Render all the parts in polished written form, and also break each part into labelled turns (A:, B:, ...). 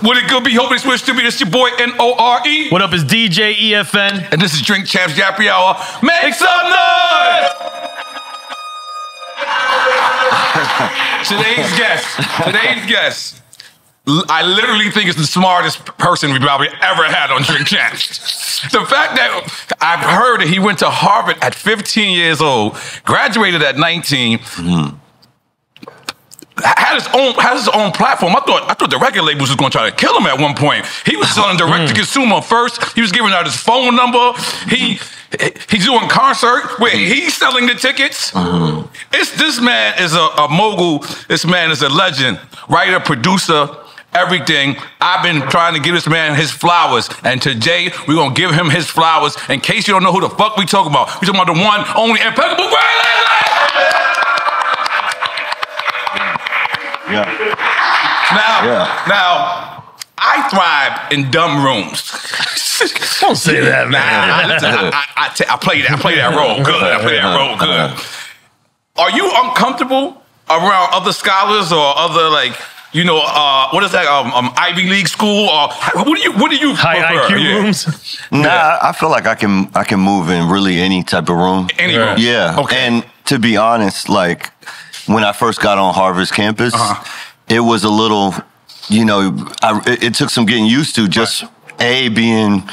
A: What it could be, hoping it's switched to me. This your boy N.O.R.E.
B: What up, is DJ EFN.
A: And this is Drink Champs Yappy Hour. Make some noise! Today's guest. I literally think it's the smartest person we've probably ever had on Drink Champs. The fact that I've heard that he went to Harvard at 15 years old, graduated at 19, had his own platform. I thought the record labels was going to try to kill him at one point. He was selling direct to consumer first. He was giving out his phone number. He's doing concert where he's selling the tickets. This man is a mogul. This man is a legend, writer, producer, everything. I've been trying to give this man his flowers, and today we're gonna give him his flowers. In case you don't know who the fuck we talking about, we talking about the one, only, impeccable Riley. Now, I thrive in dumb rooms.
B: Don't say that, man.
A: I play that role good. Are you uncomfortable around other scholars or other, like, you know, what is that, Ivy League school? Or what do you
B: high
A: prefer?
B: IQ rooms?
C: Nah, I feel like I can move in really any type of room.
A: Any room?
C: Yeah. Okay. And to be honest, like, when I first got on Harvard's campus, it was a little, you know, it took some getting used to, just being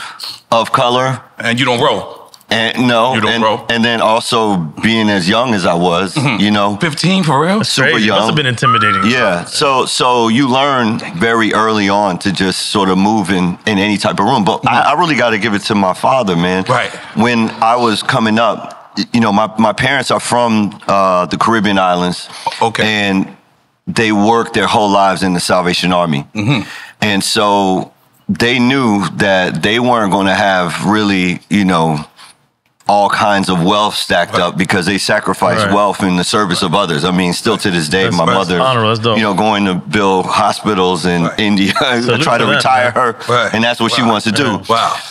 C: of color.
A: And you don't roll.
C: And no,
A: you don't roll.
C: And then also being as young as I was, you know.
A: 15 for real?
C: Super young.
B: Must have been intimidating.
C: Yeah. So you learn very early on to just sort of move in any type of room. But I really got to give it to my father, man.
A: Right.
C: When I was coming up, you know, my parents are from the Caribbean islands.
A: Okay.
C: And they worked their whole lives in the Salvation Army. And so they knew that they weren't going to have really, you know, all kinds of wealth stacked up because they sacrificed wealth in the service of others. I mean, still to this day, my mother, you know, going to build hospitals in India, try to retire her, and that's what she wants to do.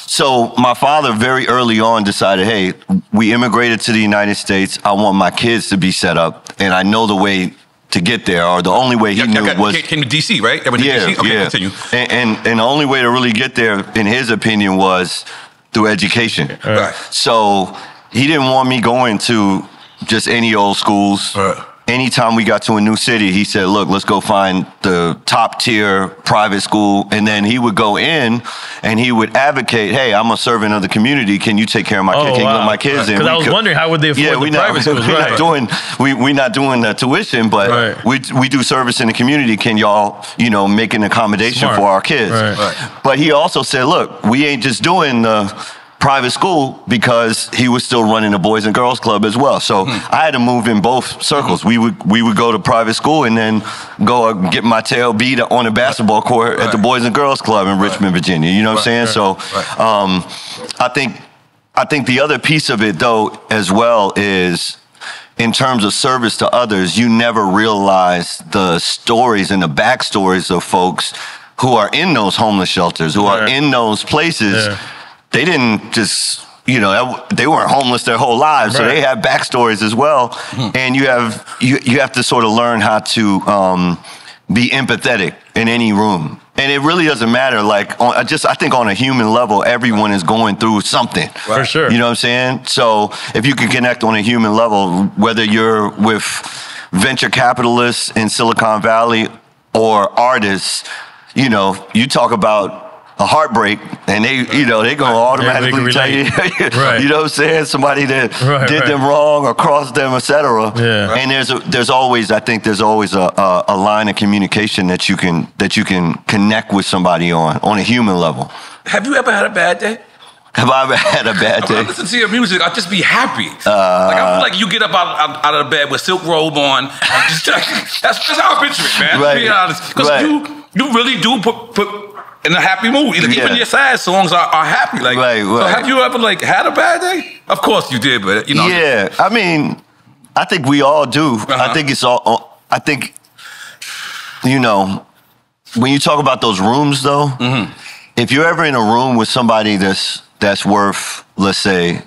C: So my father very early on decided, hey, we immigrated to the United States. I want my kids to be set up, and I know the way to get there, or the only way he knew was...
A: Came to D.C., right?
C: Yeah,
A: okay, continue.
C: And the only way to really get there, in his opinion, was through education. So he didn't want me going to just any old schools. Anytime we got to a new city, he said, look, let's go find the top tier private school. And then he would go in and he would advocate, hey, I'm a servant of the community. Can you take care of my kids? Can you let my kids in?
B: Because I was wondering, how would they afford the private schools?
C: We're not doing the tuition, but we do service in the community. Can y'all, you know, make an accommodation for our kids? But he also said, look, we ain't just doing the private school, because he was still running the Boys and Girls Club as well. So I had to move in both circles. We would go to private school and then go get my tail beat on the basketball court at the Boys and Girls Club in Richmond, Virginia. You know what I'm saying? So I think the other piece of it, though, as well, is in terms of service to others, you never realize the stories and the backstories of folks who are in those homeless shelters, who are in those places. They didn't just, you know, they weren't homeless their whole lives, so they have backstories as well. And you have to sort of learn how to be empathetic in any room. And it really doesn't matter. Like, I think on a human level, everyone is going through something.
B: For sure.
C: You know what I'm saying? So if you can connect on a human level, whether you're with venture capitalists in Silicon Valley or artists, you know, you talk about a heartbeat, and they gonna automatically tell you, you know what I'm saying, somebody that did them wrong or crossed them, etc. And there's always a line of communication that you can connect with somebody on a human level.
A: Have you ever had a bad day?
C: Have I ever had a bad day?
A: When I listen to your music, I'll just be happy. Like, I feel like you get up out of the bed with silk robe on. That's how I picture it, man. To be honest, because you really do put in a happy mood. Even your sad songs are happy. Like, so have you ever had a bad day? Of course you did, but you know.
C: Yeah, I mean, I think we all do. I think it's all. I think, you know, when you talk about those rooms, though, if you're ever in a room with somebody that's worth, let's say,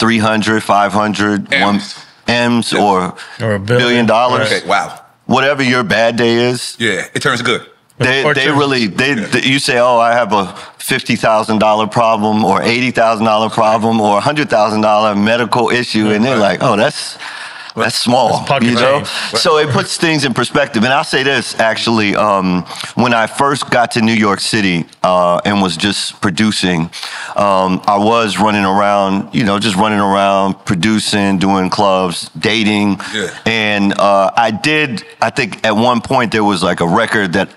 C: 300, 500 M's or $1 billion.
A: Okay, wow.
C: Whatever your bad day is,
A: it turns good.
C: They really, you say, oh, I have a $50,000 problem or $80,000 problem or $100,000 medical issue. And they're like, oh, that's small, you know? So it puts things in perspective. And I'll say this, actually, when I first got to New York City and was just producing, I was running around, you know, just running around, producing, doing clubs, dating. Yeah. And I think at one point there was like a record that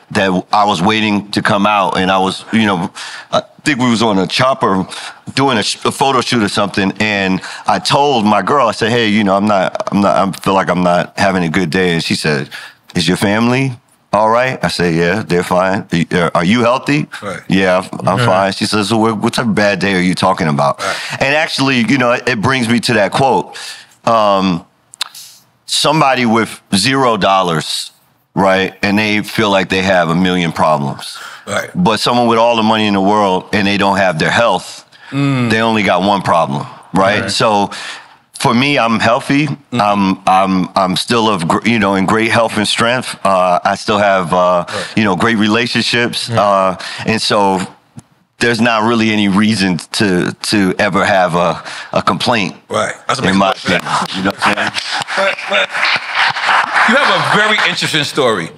C: I was waiting to come out, and I was, you know, I think we was on a chopper doing a photo shoot or something, and I told my girl, I said, hey, you know, I feel like I'm not having a good day. And she said, is your family all right? I said, yeah, they're fine. Are you healthy? Right. Yeah, I'm fine. She says, so what type of bad day are you talking about? Right. And actually, you know, it brings me to that quote. Somebody with $0, right, and they feel like they have a million problems. Right. But someone with all the money in the world and they don't have their health, they only got one problem, right? So for me, I'm healthy. I'm still in great health and strength. I still have you know, great relationships, and so there's not really any reason to ever have a complaint. Right. That's a big question. You know what I'm saying?
A: But you have a very interesting story.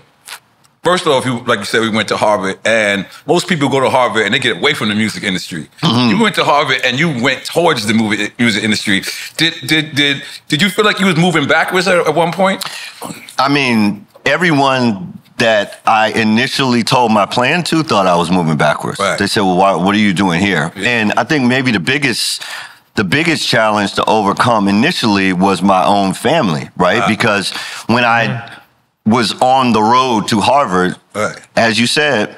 A: First off, like you said, we went to Harvard, and most people go to Harvard and they get away from the music industry. You went to Harvard and you went towards the music industry. Did you feel like you was moving backwards at one point?
C: I mean, everyone that I initially told my plan to thought I was moving backwards. Right. They said, well, what are you doing here? Yeah. And I think maybe the biggest challenge to overcome initially was my own family, right? Because when I was on the road to Harvard, as you said,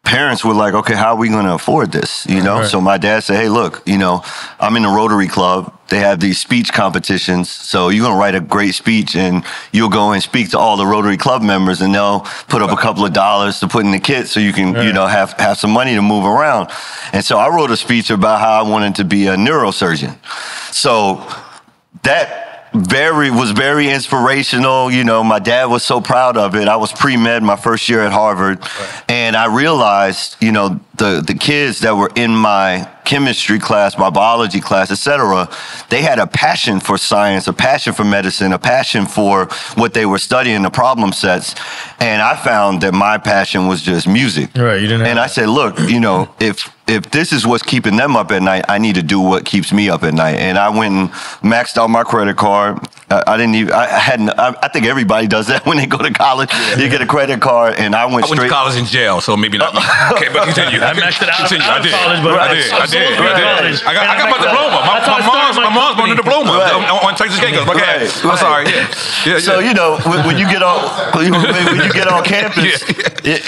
C: parents were like, okay, how are we going to afford this? You know? So my dad said, hey, look, you know, I'm in the Rotary Club. They have these speech competitions. So you're going to write a great speech and you'll go and speak to all the Rotary Club members and they'll put up a couple of dollars to put in the kit so you can, you know, have some money to move around. And so I wrote a speech about how I wanted to be a neurosurgeon. So that was very inspirational. You know, my dad was so proud of it. I was pre-med my first year at Harvard. And I realized, you know, the kids that were in my chemistry class, my biology class, etc., they had a passion for science, a passion for medicine, a passion for what they were studying, the problem sets. And I found that my passion was just music. Right. You didn't. And I said, look, you know, if this is what's keeping them up at night, I need to do what keeps me up at night. And I went and maxed out my credit card. I think everybody does that when they go to college. Yeah. You get a credit card, and I went straight.
A: I went to college in jail, so maybe not. Okay, but continue.
B: I maxed it out.
A: Continue.
B: I did. College, but
A: I did. I got my diploma. My mom's won the diploma on Texas Gate. Okay, I'm sorry. Yeah.
C: So you know, when you get on campus,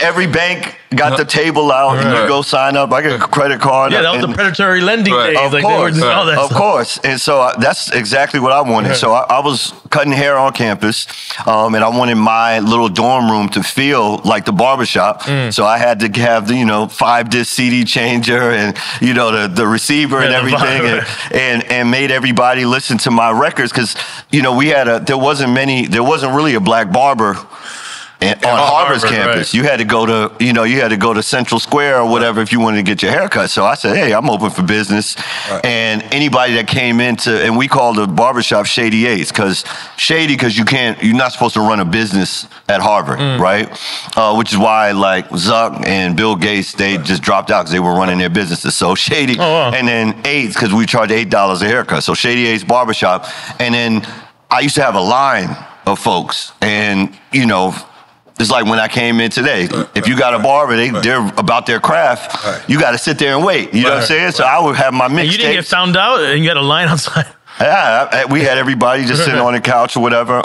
C: every bank got the table out, and you go sign up. I got a credit card.
B: Yeah, that was the predatory lending days.
C: Of course. And so that's exactly what I wanted. So I was cutting hair on campus, and I wanted my little dorm room to feel like the barbershop. So I had to have the, you know, 5-disc CD changer and, you know, the receiver and everything, and made everybody listen to my records because, you know, there wasn't really a black barber on Harvard's campus. You had to go to Central Square or whatever if you wanted to get your hair cut. So I said, hey, I'm open for business. And anybody that came and we called the barbershop Shady Eights, because you're not supposed to run a business at Harvard, right? Which is why like Zuck and Bill Gates, they just dropped out because they were running their businesses. So Shady, and then Eights, because we charged $8 a haircut. So Shady Eights Barbershop. And then I used to have a line of folks, and, you know, it's like when I came in today. If you got a barber, they're about their craft. You got to sit there and wait. You know what I'm saying? So I would have my mixtape.
B: You didn't get found out, and you had a line outside.
C: Yeah, we had everybody just sitting on the couch or whatever.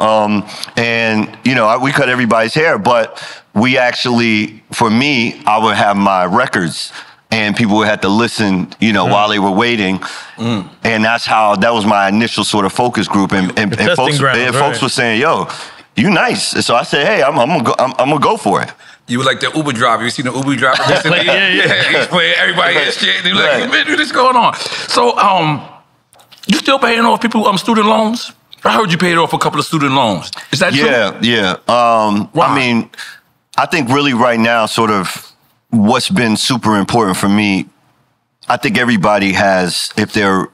C: And you know, we cut everybody's hair, but we actually, for me, I would have my records. And people would have to listen, you know, while they were waiting, and that was my initial sort of focus group. And folks were saying, "Yo, you nice." So I said, "Hey, I'm gonna go for it."
A: You were like the Uber driver. You seen the Uber driver recently? Yeah. Everybody is shit. They like, what's going on? So, you still paying off people student loans? I heard you paid off a couple of student loans. Is that true?
C: Yeah. I mean, I think really right now, sort of what's been super important for me, I think everybody has, if they're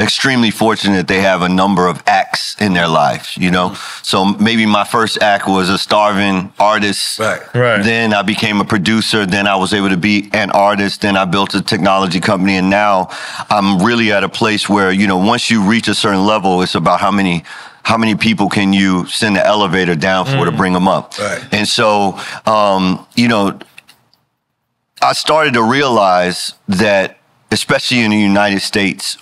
C: extremely fortunate, they have a number of acts in their life, you know? So maybe my first act was a starving artist.
A: Right.
C: Then I became a producer. Then I was able to be an artist. Then I built a technology company. And now I'm really at a place where, you know, once you reach a certain level, it's about how many people can you send the elevator down for to bring them up.
A: Right.
C: And so, you know, I started to realize that, especially in the United States,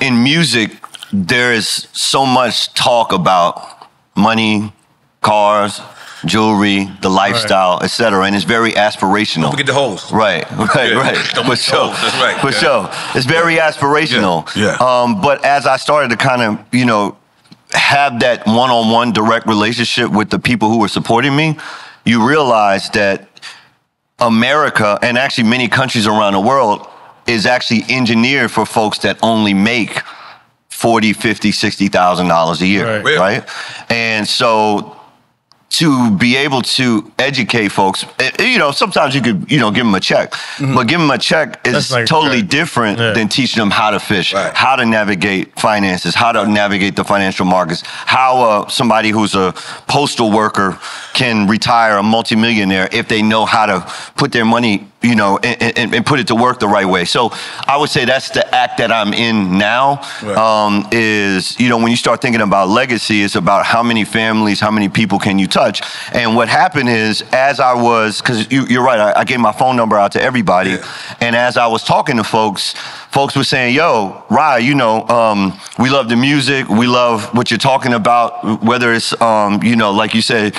C: in music, there is so much talk about money, cars, jewelry, the lifestyle, etc., and it's very aspirational.
A: Don't forget the hoes.
C: Right. For sure.
A: That's right.
C: For sure. It's very aspirational.
A: Yeah.
C: But as I started to kind of, you know, have that one-on-one direct relationship with the people who were supporting me, you realize that America, and actually many countries around the world, is actually engineered for folks that only make $40,000, $50,000, $60,000 a year, right? And so to be able to educate folks, you know, sometimes you could, you know, give them a check, but give them a check is like, totally different than teaching them how to fish, how to navigate finances, how to navigate the financial markets, how somebody who's a postal worker can retire a multimillionaire if they know how to put their money, you know, and put it to work the right way. So I would say that's the act that I'm in now, is, you know, when you start thinking about legacy, it's about how many families, how many people can you touch. And what happened is, as I was, because you're right, I gave my phone number out to everybody, and as I was talking to folks were saying, yo, Rye, you know, we love the music, we love what you're talking about, whether it's, you know, like you said,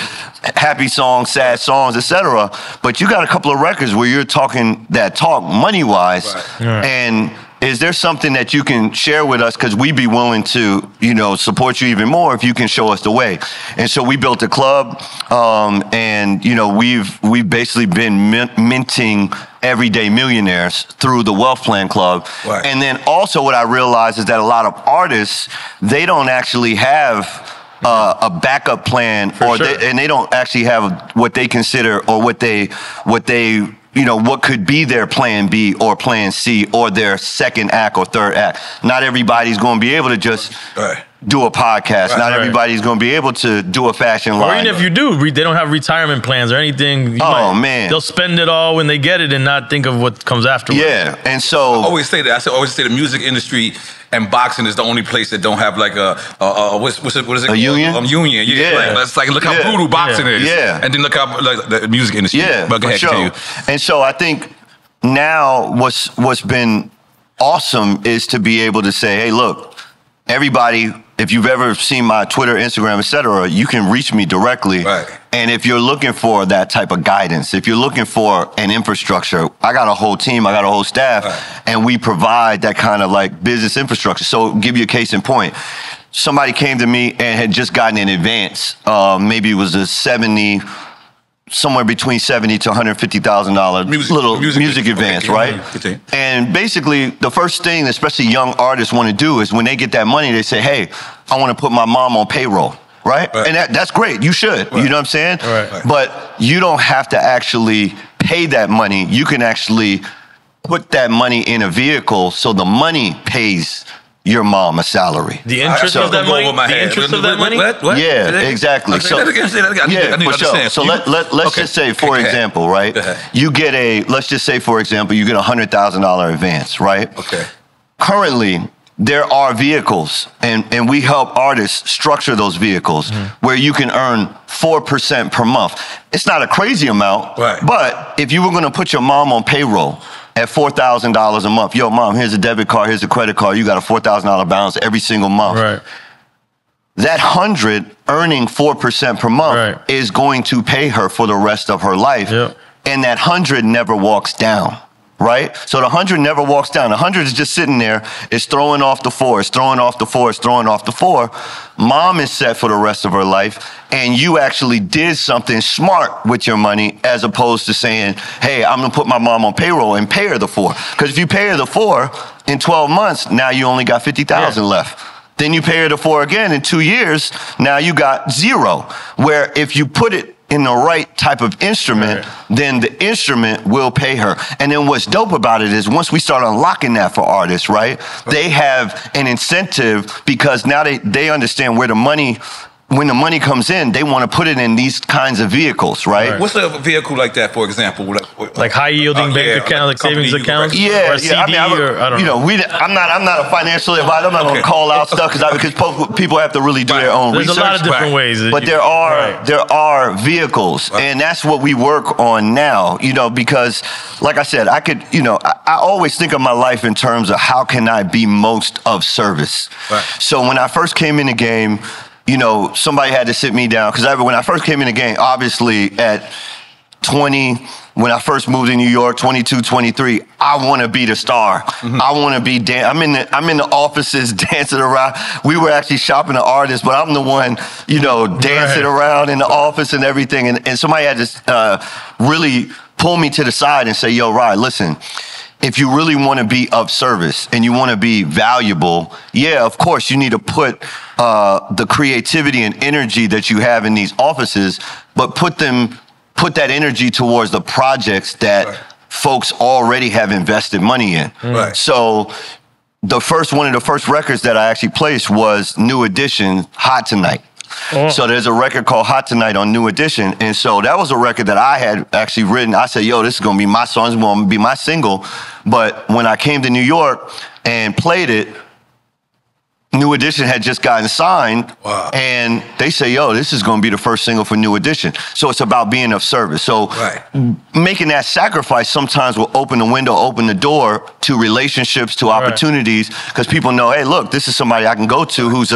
C: happy songs, sad songs, etc. But you got a couple of records where you're talking that talk money-wise, and is there something that you can share with us? Because we'd be willing to, you know, support you even more if you can show us the way. And so we built a club, and you know, we've basically been minting everyday millionaires through the Wealth Plan Club. And then also what I realized is that a lot of artists, they don't actually have a backup plan, and they don't actually have what they consider, or what they you know, what could be their plan B or plan C or their second act or third act. Not everybody's going to be able to just do a podcast. Not everybody's going to be able to do a fashion line.
B: Or even if you do, they don't have retirement plans or anything.
C: Man.
B: They'll spend it all when they get it and not think of what comes afterwards.
C: Yeah, and so...
A: I always say the music industry and boxing is the only place that don't have like what is it?
C: A union?
A: Union. It's like look how brutal boxing is. And then look how like the music industry. But go ahead, continue.
C: And so I think now what's been awesome is to be able to say, hey, look, everybody, if you've ever seen my Twitter, Instagram, etc., you can reach me directly. And if you're looking for that type of guidance, if you're looking for an infrastructure, I got a whole team, I got a whole staff, and we provide that kind of like business infrastructure. So give you a case in point. Somebody came to me and had just gotten an advance. Maybe it was a somewhere between $70,000 to $150,000 little music advance, right? And basically, the first thing, especially young artists want to do is when they get that money, they say, hey, I want to put my mom on payroll, right? And that's great. You should. You know what I'm saying? But you don't have to actually pay that money. You can actually put that money in a vehicle so the money pays your mom a salary.
B: The interest of that money? The interest of that money?
A: What?
C: Yeah, exactly.
A: So, yeah, for sure.
C: So let's just say, for example, right? You get let's just say, for example, you get $100,000 advance, right? Currently, there are vehicles, and we help artists structure those vehicles where you can earn 4% per month. It's not a crazy amount, but if you were going to put your mom on payroll at $4,000 a month, yo, mom, here's a debit card, here's a credit card, you got a $4,000 balance every single month. That 100 earning 4% per month is going to pay her for the rest of her life, and that 100 never walks down. Right? So the 100 never walks down. The 100 is just sitting there. It's throwing off the 4. It's throwing off the 4. It's throwing off the 4. Mom is set for the rest of her life. And you actually did something smart with your money as opposed to saying, hey, I'm going to put my mom on payroll and pay her the 4. Because if you pay her the 4 in 12 months, now you only got 50,000 left. Then you pay her the 4 again in 2 years. Now you got 0. Where if you put it in the right type of instrument, then the instrument will pay her. And then what's dope about it is once we start unlocking that for artists, right, they have an incentive because now they understand where the money, when the money comes in, they want to put it in these kinds of vehicles, right?
A: What's a vehicle like that, for example?
B: Like high-yielding bank account, like savings accounts?
C: Yeah,
B: or a CD,
C: I don't know. I'm not a financial advisor. I'm not going to call out stuff because people have to really do their own research.
B: There's a lot of different ways.
C: But there are vehicles, and that's what we work on now, because like I said, I could, I always think of my life in terms of how can I be most of service. So when I first came in the game, somebody had to sit me down because when I first came in the game, obviously at 20, when I first moved to New York, 22, 23, I want to be the star. I want to be I'm in the offices dancing around. We were actually shopping the artists, but I'm the one, dancing around in the office and everything. And somebody had to really pull me to the side and say, yo, Rod, listen, if you really want to be of service and you want to be valuable, yeah, of course, you need to put the creativity and energy that you have in these offices, but put that energy towards the projects that folks already have invested money in. So one of the first records that I actually placed was New Edition, Hot Tonight. So there's a record called Hot Tonight on New Edition. And so that was a record that I had actually written. I said, yo, this is going to be my song. It's going to be my single. But when I came to New York and played it, New Edition had just gotten signed. And they say, yo, this is going to be the first single for New Edition. So it's about being of service. So making that sacrifice sometimes will open the window, open the door to relationships, to opportunities, because people know, hey, look, this is somebody I can go to who's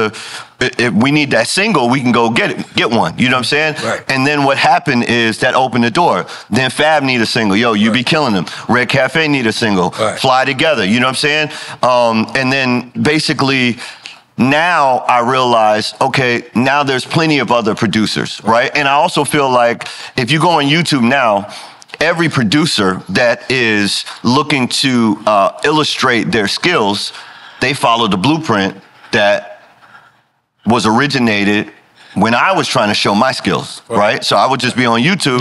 C: if we need that single, we can go get one. You know what I'm saying? And then what happened is that opened the door. Then Fab need a single. Yo, you be killing them. Red Cafe need a single. Fly Together. You know what I'm saying? And then basically, now I realize, okay, now there's plenty of other producers, right? And I also feel like if you go on YouTube now, every producer that is looking to illustrate their skills, they follow the blueprint that was originated when I was trying to show my skills, right? So I would just be on YouTube,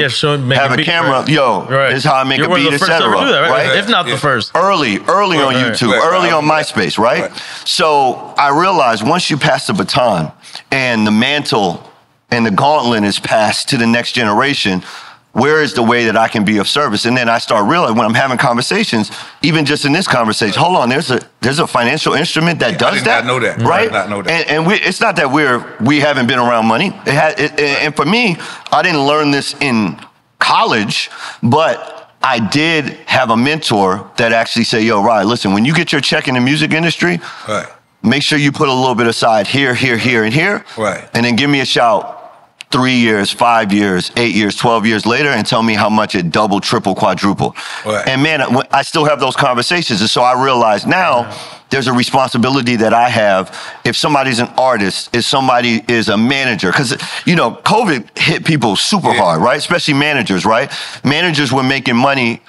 C: have a camera, this is how I make a beat, etc. Right?
B: If not the first.
C: Early on YouTube, early on Myspace, right? So I realized once you pass the baton and the mantle and the gauntlet is passed to the next generation, where is the way that I can be of service? And then I start realizing when I'm having conversations, even just in this conversation, hold on, there's a financial instrument that does that.
A: I did not know that.
C: Right?
A: I did not know that.
C: And it's not that we haven't been around money. And for me, I didn't learn this in college, but I did have a mentor that actually said, yo, Rod, listen, when you get your check in the music industry, make sure you put a little bit aside here, and here. And then give me a shout 3 years, 5 years, 8 years, 12 years later and tell me how much it doubled, triple, quadrupled. And man, I still have those conversations. And so I realize now there's a responsibility that I have if somebody's an artist, if somebody is a manager. Because, COVID hit people super hard, right? Especially managers, right? Managers were making money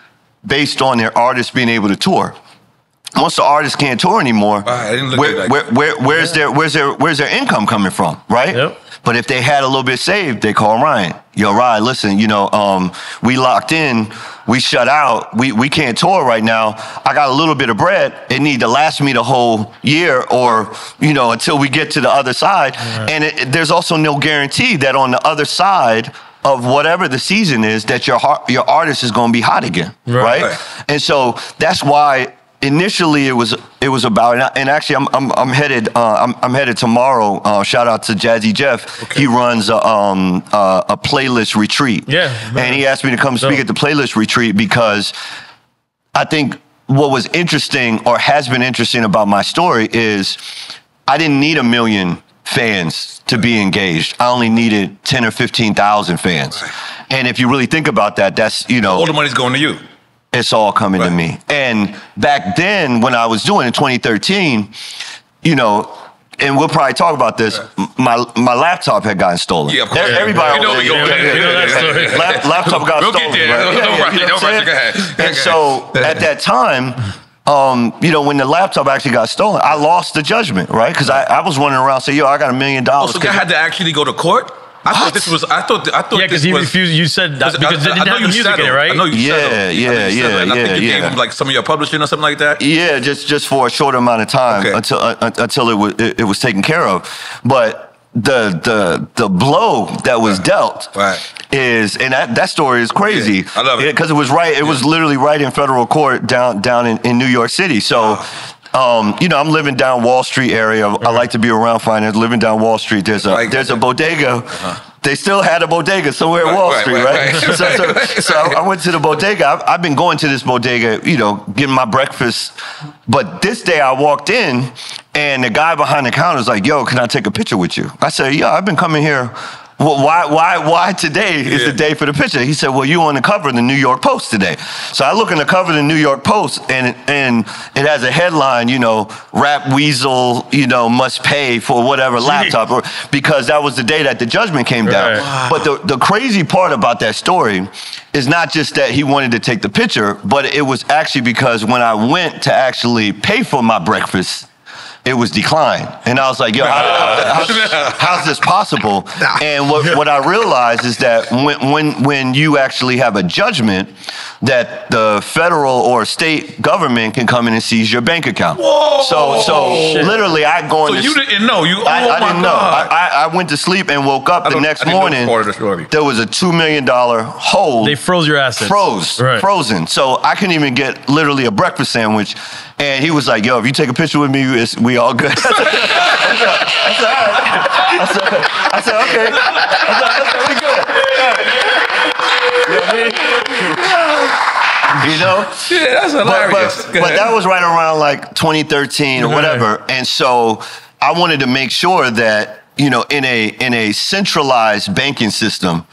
C: based on their artists being able to tour. Once the artists can't tour anymore, where's their income coming from, right? But if they had a little bit saved, they call Ryan. Yo, Ryan, listen, we locked in, we shut out, we can't tour right now. I got a little bit of bread. It need to last me the whole year or, until we get to the other side. And there's also no guarantee that on the other side of whatever the season is, that your artist is going to be hot again, right? And so that's why initially it was about, and actually I'm headed tomorrow. Shout out to Jazzy Jeff. He runs a playlist retreat. And he asked me to come speak at the playlist retreat because I think what was interesting or has been interesting about my story is I didn't need 1 million fans to be engaged. I only needed 10 or 15,000 fans. And if you really think about that, that's
A: all the money's going to you.
C: It's all coming to me. And back then, when I was doing it in 2013, and we'll probably talk about this, my laptop had gotten stolen.
A: Yeah, of course.
C: Everybody laptop got stolen. And so at that time, when the laptop actually got stolen, I lost the judgment, right? Because I was running around saying, yo, I got $1 million.
A: So you had to actually go to court? I thought this was. I thought.
B: Yeah, because he refused. You said that because they didn't have your music in it, right?
A: I know you settled.
C: Yeah.
A: And I think you gave him like some of your publishing or something like that.
C: Yeah, just for a short amount of time until it was taken care of. But the blow that was dealt is, and that story is crazy.
A: Yeah, I love it
C: because it was right. It was literally right in federal court down in New York City. So. I'm living down Wall Street area. I like to be around finance. Living down Wall Street, there's a bodega. They still had a bodega somewhere in Wall Street, right? So I went to the bodega. I've been going to this bodega, getting my breakfast. But this day I walked in, and the guy behind the counter was like, "Yo, can I take a picture with you?" I said, "Yeah, I've been coming here." Well, why today is the day for the picture? He said, well, you on the cover of the New York Post today. So I look on the cover of the New York Post, and it has a headline, Rap Weasel, must pay for whatever laptop, because that was the day that the judgment came down. But the crazy part about that story is not just that he wanted to take the picture, but it was actually because when I went to actually pay for my breakfast, it was declined. And I was like, yo, how's this possible? And what I realized is that when you actually have a judgment, that the federal or state government can come in and seize your bank account.
A: Whoa!
C: So literally, I go in.
A: So you didn't know?
C: I didn't know. I went to sleep and woke up the next morning. There was a $2 million hold.
B: They froze your assets.
C: Frozen. So I couldn't even get literally a breakfast sandwich. And he was like, yo, if you take a picture with me, we all good. I said, okay. We good.
A: Yeah, that's hilarious.
C: But that was right around like 2013 or whatever. And so I wanted to make sure that, in a centralized banking system,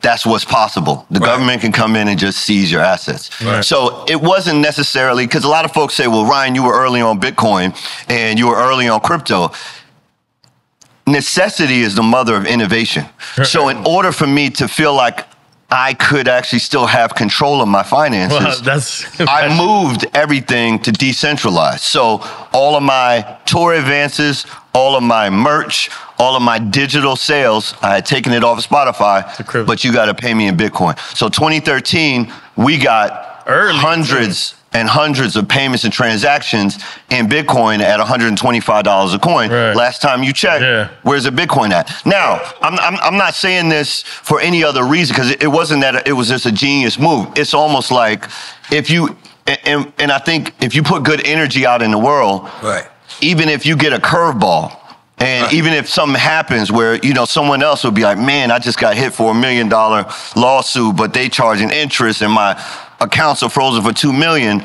C: that's what's possible. The government can come in and just seize your assets. So it wasn't necessarily, because a lot of folks say, well, Ryan, you were early on Bitcoin and you were early on crypto. Necessity is the mother of innovation. So in order for me to feel like I could actually still have control of my finances, I moved everything to decentralized. So all of my tour advances, all of my merch, all of my digital sales, I had taken it off of Spotify, but you got to pay me in Bitcoin. So 2013, we got hundreds and hundreds of payments and transactions in Bitcoin at $125 a coin. Last time you checked, where's the Bitcoin at? Now, I'm not saying this for any other reason, because it wasn't that it was just a genius move. It's almost like if you, and I think if you put good energy out in the world, even if you get a curveball, and even if something happens where, someone else will be like, man, I just got hit for $1 million lawsuit, but they charging interest and my accounts are frozen for $2 million.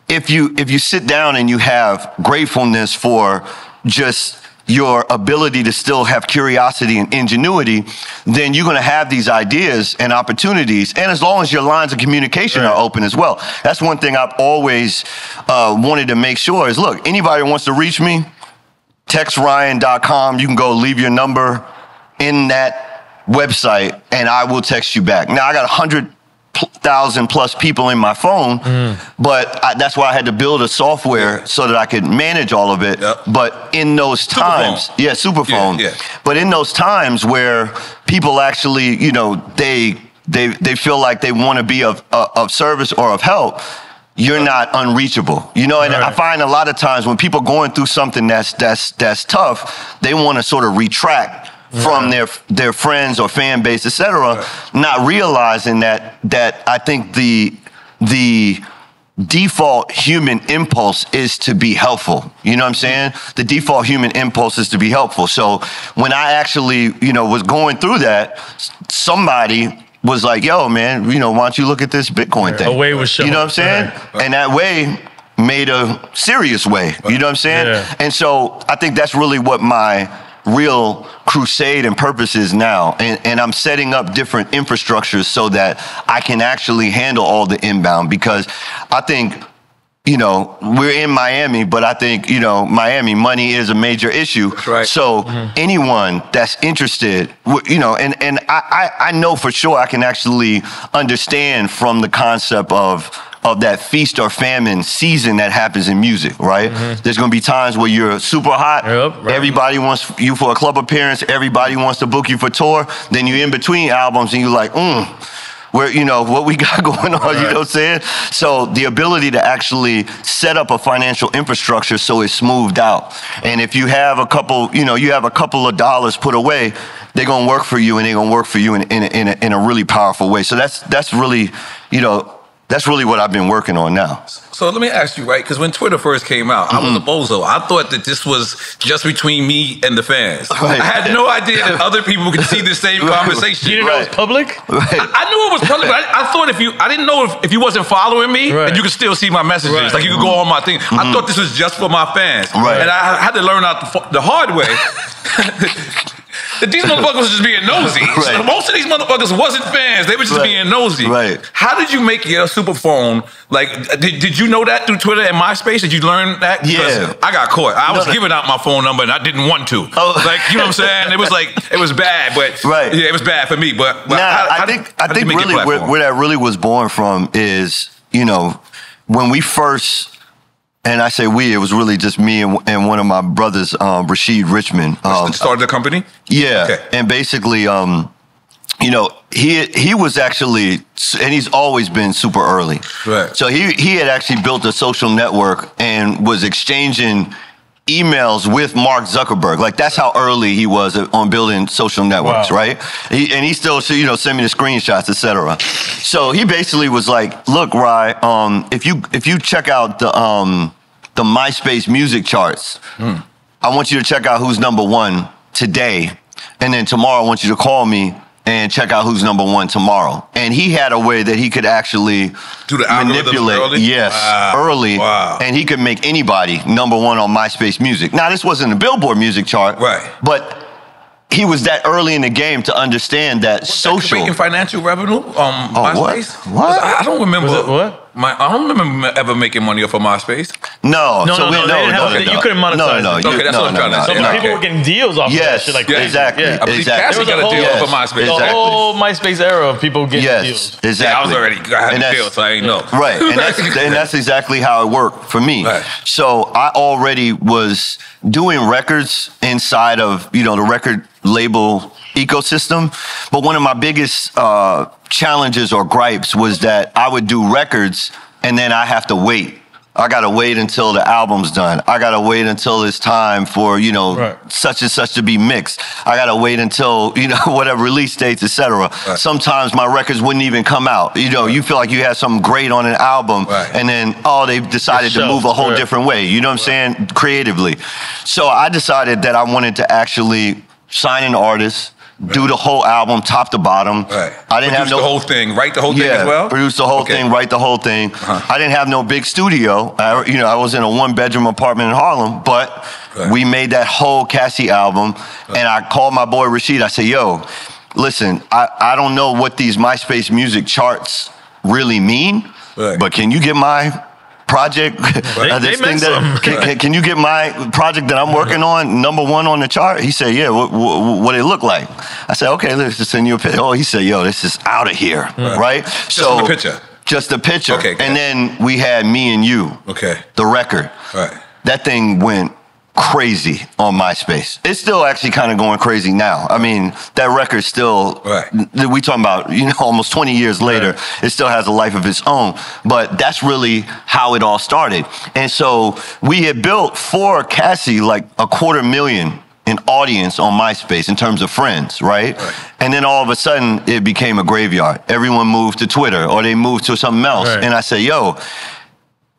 C: If you sit down and you have gratefulness for just your ability to still have curiosity and ingenuity, then you're going to have these ideas and opportunities. And as long as your lines of communication are open as well. That's one thing I've always wanted to make sure is, look, anybody who wants to reach me, textryan.com. You can go leave your number in that website and I will text you back. Now I got 100,000 plus people in my phone, but that's why I had to build a software so that I could manage all of it. But in those times, Superphone. But in those times where people actually, they feel like they want to be of service or of help, you're not unreachable, and I find a lot of times when people going through something that's tough, they want to sort of retract from their friends or fan base, etc., not realizing that I think the default human impulse is to be helpful. You know what I'm saying? The default human impulse is to be helpful. So when I actually, was going through that, somebody was like, yo, man, why don't you look at this Bitcoin thing?
B: A way was shown.
C: You know what I'm saying? And that way made a serious way. You know what I'm saying? And so I think that's really what my real crusade and purpose is now. And I'm setting up different infrastructures so that I can actually handle all the inbound, because I think, we're in Miami, but I think, Miami money is a major issue. So anyone that's interested, and I know for sure I can actually understand from the concept of of that feast or famine season that happens in music, right? There's going to be times where you're super hot. Everybody wants you for a club appearance. Everybody wants to book you for tour. Then you're in between albums and you're like, where, you know, what we got going on, you know what I'm saying? So the ability to actually set up a financial infrastructure so it's smoothed out. And if you have a couple, you know, you have a couple of dollars put away, they're going to work for you, and they're going to work for you in a really powerful way. So that's really, you know, that's really what I've been working on now.
A: So let me ask you, right? Because when Twitter first came out, I was a bozo. I thought that this was just between me and the fans. I had no idea that other people could see the same conversation.
B: You didn't know it was public?
A: I knew it was public, but I thought I didn't know if you wasn't following me, that you could still see my messages. Like you could go on my thing. I thought this was just for my fans. And I had to learn out the hard way. These motherfuckers was just being nosy. So most of these motherfuckers wasn't fans. They were just being nosy. How did you make your super phone? Like, did you know that through Twitter and Myspace? Did you learn that? Because I got caught. I was giving out my phone number and I didn't want to. Like, you know what I'm saying? It was like, it was bad, but yeah, it was bad for me. But
C: I think really where that really was born from is, you know, when we first, and I say we, it was really just me and one of my brothers, Rashid Richmond.
A: Started the company?
C: Yeah. Okay. And basically, you know, he was actually, and he's always been super early. So he had actually built a social network and was exchanging emails with Mark Zuckerberg. Like, that's how early he was on building social networks, right? And he still, you know, send me the screenshots, etc. So he basically was like, look, Rye, if you check out the MySpace music charts, I want you to check out who's #1 today. And then tomorrow I want you to call me and check out who's #1 tomorrow. And he had a way that he could actually manipulate, early, and he could make anybody #1 on MySpace music. Now, this wasn't a Billboard music chart, but he was that early in the game to understand that social.
A: Making financial revenue on MySpace?
C: What?
A: I don't remember.
B: What?
A: I don't remember ever making money off of MySpace.
C: No,
B: you couldn't monetize it.
A: Okay, that's what I'm trying to say.
B: So people were getting deals off of that shit like that.
C: Exactly.
A: I believe Cassie got a deal off of MySpace.
B: The whole MySpace era of people getting deals.
C: Exactly.
A: Yeah, I had a deal, so I didn't know.
C: Right, and that's exactly how it worked for me. So I already was doing records inside of, you know, the record label ecosystem, but one of my biggest challenges or gripes was that I would do records and then I have to wait. I gotta wait until the album's done. I gotta wait until it's time for, you know, such and such to be mixed. I gotta wait until, you know, whatever release dates, etc. Sometimes my records wouldn't even come out. You know, you feel like you had something great on an album, and then they've decided to move a whole different way. You know what I'm saying? Creatively. So I decided that I wanted to actually sign an artist, do the whole album, top to bottom. I didn't have the whole thing, write the whole thing as well? Produce the whole thing, write the whole thing. I didn't have no big studio. I was in a 1-bedroom apartment in Harlem, but we made that whole Cassie album, and I called my boy Rashid. I said, yo, listen, I don't know what these MySpace music charts really mean, but can you get my project, can you get my project that I'm working on #1 on the chart? He said, yeah, what it look like? I said, okay, let's just send you a picture. Oh, he said, yo, this is out of here, right?
A: Just a picture.
C: Just a picture. And then we had Me and You, the record. That thing went crazy on MySpace. It's still actually kind of going crazy now. I mean, that record still, we talking about, you know, almost 20 years later, it still has a life of its own. But that's really how it all started. And so we had built for Cassie like 250,000 in audience on MySpace in terms of friends, right? And then all of a sudden it became a graveyard. Everyone moved to Twitter or they moved to something else. And I said, yo,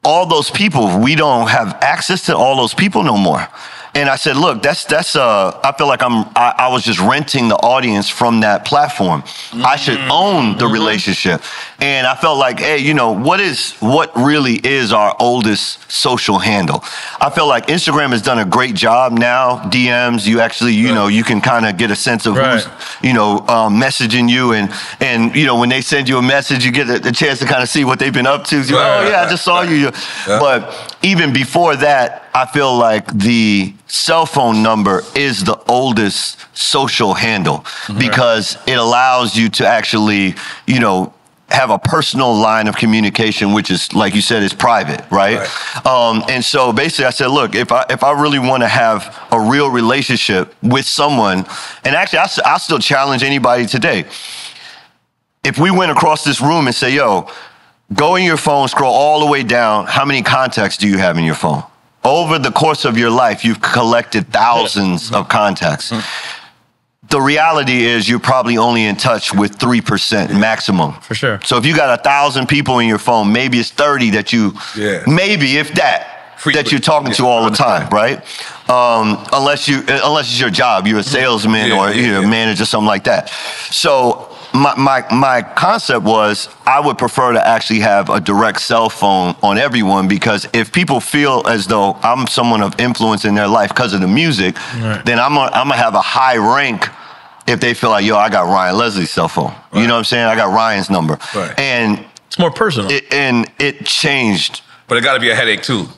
C: all those people, we don't have access to all those people no more. And I said, look, I feel like I was just renting the audience from that platform. I should own the relationship. And I felt like, hey, you know, what really is our oldest social handle? I feel like Instagram has done a great job now. DMs, you actually, you know, you can kind of get a sense of who's, you know, messaging you. And, you know, when they send you a message, you get a chance to kind of see what they've been up to. You're like, oh, yeah, I just saw you. But even before that, I feel like the cell phone number is the oldest social handle because it allows you to actually, you know, have a personal line of communication, which is, like you said, is private, right? And so basically I said, look, if I really want to have a real relationship with someone, and actually I still challenge anybody today. If we went across this room and say, yo, go in your phone, scroll all the way down, how many contacts do you have in your phone? Over the course of your life, you've collected thousands of contacts. The reality is you're probably only in touch with 3% maximum.
B: For sure.
C: So if you got 1,000 people in your phone, maybe it's 30 that you, maybe if that, that you're talking to all the time, right? Unless it's your job, you're a salesman or you're a manager, something like that. So my concept was I would prefer to actually have a direct cell phone on everyone, because if people feel as though I'm someone of influence in their life because of the music, then I'm gonna have a high rank if they feel like, yo, I got Ryan Leslie's cell phone. You know what I'm saying? I got Ryan's number. And
B: it's more personal.
C: It changed.
A: But it got to be a headache too.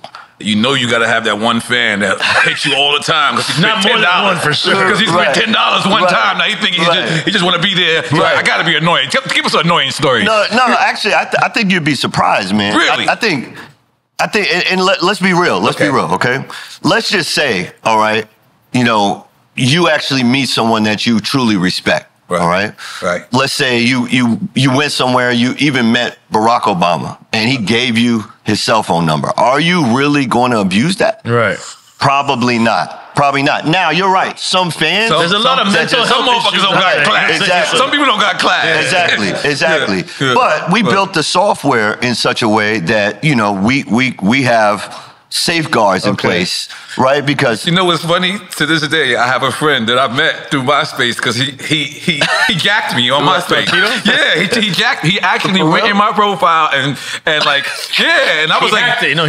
A: You know you got to have that one fan that hits you all the time.
B: Not more than one, for sure.
A: Because he spent $10 one time. Now he think he just want to be there. I got to be annoying. Give us an annoying story.
C: No. Actually, I think you'd be surprised, man.
A: Really?
C: I think, and let's be real. Let's be real, okay? Let's just say, all right, you know, you actually meet someone that you truly respect. All right. Let's say you went somewhere, you even met Barack Obama, and he gave you his cell phone number. Are you really going to abuse that?
B: Right.
C: Probably not. Probably not. Now, you're right. Some fans...
B: There's a lot of mental health
A: Some motherfuckers don't got class.
C: Exactly.
A: Some people don't got class.
C: Exactly. But we built the software in such a way that, you know, we have safeguards in place, right? Because
A: you know what's funny? To this day, I have a friend that I met through MySpace because he jacked me on MySpace. Yeah, he jacked. He actually went in my profile and like and I was he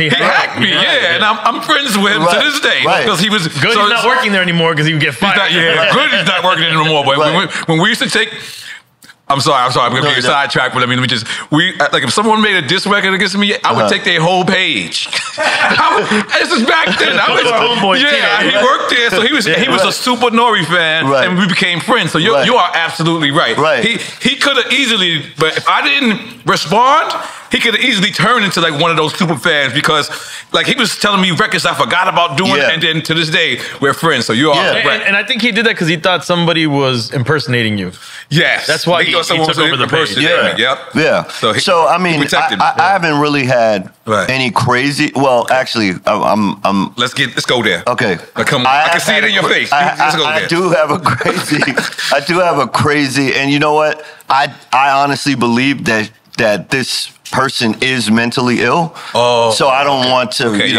A: hacked me. Yeah, and I'm friends with him to this day because he was
B: good. He's not working there anymore because he would get fired.
A: Good. He's not working there anymore. But when we used to take. I'm sorry. I'm gonna get sidetracked, but I mean, like if someone made a diss record against me, I would take their whole page. This is back then. He worked there, so he was a super N.O.R.E fan, and we became friends. So you are absolutely right. He could have easily, but if I didn't respond, he could have easily turned into like one of those super fans because like he was telling me records I forgot about doing, and then to this day we're friends. So you are right.
B: And I think he did that because he thought somebody was impersonating you.
A: Yes,
B: that's why he took over the page.
C: So I mean, I haven't really had any crazy. Well, actually, I'm.
A: Let's go there.
C: Okay,
A: I can see it in your face. Let's go there.
C: I do have a crazy. I do have a crazy, and you know what? I honestly believe that this person is mentally ill. So I don't want to, I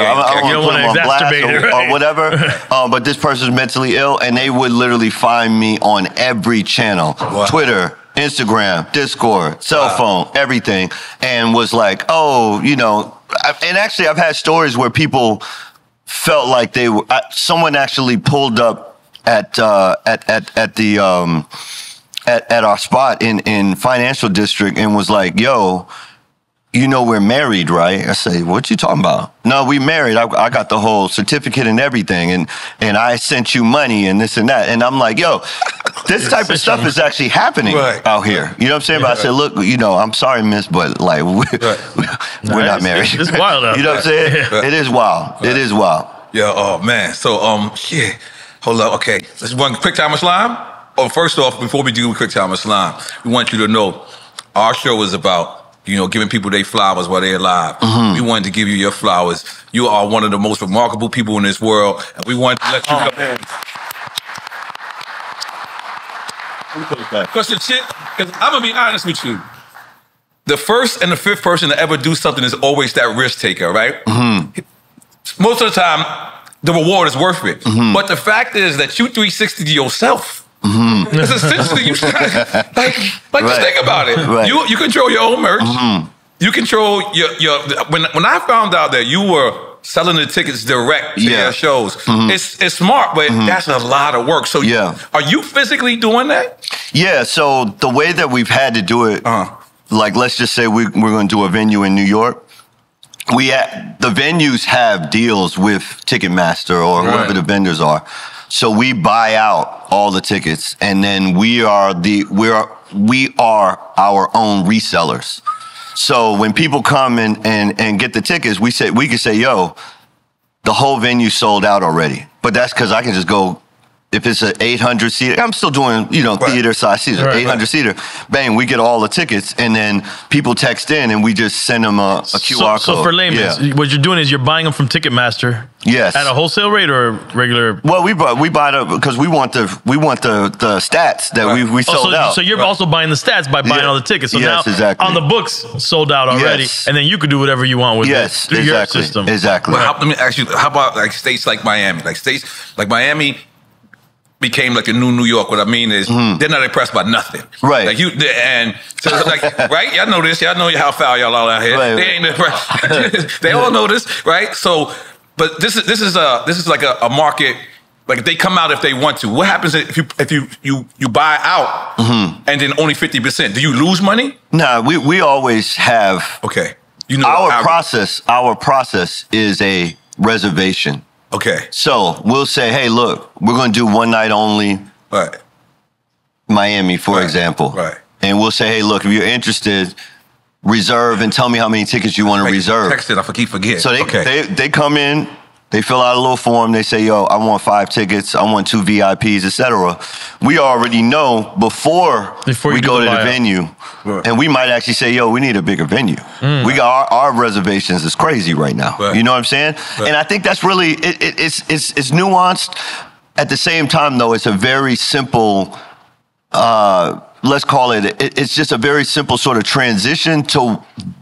C: don't want to put them on blast or whatever. But this person is mentally ill, and they would literally find me on every channel, Twitter, Instagram, Discord, cell phone, everything, and was like, and actually I've had stories where people felt like they were. Someone actually pulled up at our spot in Financial District and was like, yo, you know we're married, right? I say, what you talking about? No, we married. I got the whole certificate and everything, and I sent you money and this and that. And I'm like, yo, this type of stuff is actually happening out here. You know what I'm saying? But I said, look, I'm sorry, miss, but like we're not married.
B: It's wild out
C: You know what I'm saying? It is wild. It is wild.
A: Yeah, oh man. So hold up, okay. Let's one quick time of slime. Oh, first off, before we do quick time of slime, we want you to know our show is about giving people their flowers while they're alive. We wanted to give you your flowers. You are one of the most remarkable people in this world, and we want to let you know. Because I'm going to be honest with you. The first and the fifth person to ever do something is always that risk taker, right? Most of the time, the reward is worth it. But the fact is that you 360 yourself. It's essentially you just think about it. You control your own merch. You control your when I found out that you were selling the tickets direct to your shows, it's smart, but that's a lot of work. So are you physically doing that?
C: Yeah, so the way that we've had to do it, like let's just say we're going to do a venue in New York. The venues have deals with Ticketmaster or whoever the vendors are. So we buy out all the tickets, and then we are our own resellers. So when people come and get the tickets, we can say, yo, the whole venue sold out already. But that's because I can just go, if it's an 800 seater, I'm still doing, theater size seater, 800 seater. Bang, we get all the tickets, and then people text in, and we just send them a QR code.
B: So for laymen, what you're doing is you're buying them from Ticketmaster.
C: Yes.
B: At a wholesale rate or regular?
C: Well, we buy them because we want the stats that we sold out.
B: So you're also buying the stats by buying all the tickets. So now on the books sold out already, and then you could do whatever you want with it through your system.
C: Exactly.
A: Well, let me ask you, how about like states like Miami? Like states like Miami became like a New York. What I mean is they're not impressed by nothing.
C: Right.
A: Like right? Y'all know this. Y'all know how foul y'all are out here.
C: Right.
A: They ain't impressed. They all know this, right? So, but this is like a market. Like if they come out if they want to. What happens if you buy out and then only 50%? Do you lose money?
C: No, we always have.
A: Okay.
C: Our process is a reservation.
A: Okay.
C: So we'll say, hey, look, we're going to do one night only.
A: Right.
C: Miami, for example.
A: Right.
C: And we'll say, hey, look, if you're interested, reserve and tell me how many tickets you want to reserve.
A: Text it. I keep forgetting.
C: So they come in, they fill out a little form. They say, yo, I want 5 tickets. I want 2 VIPs, etc. We already know before we go to the venue. Right. And we might actually say, yo, we need a bigger venue. We got our reservations is crazy right now. Right. You know what I'm saying? Right. And I think that's really, it's nuanced. At the same time, though, it's a very simple, let's call it's just a very simple sort of transition to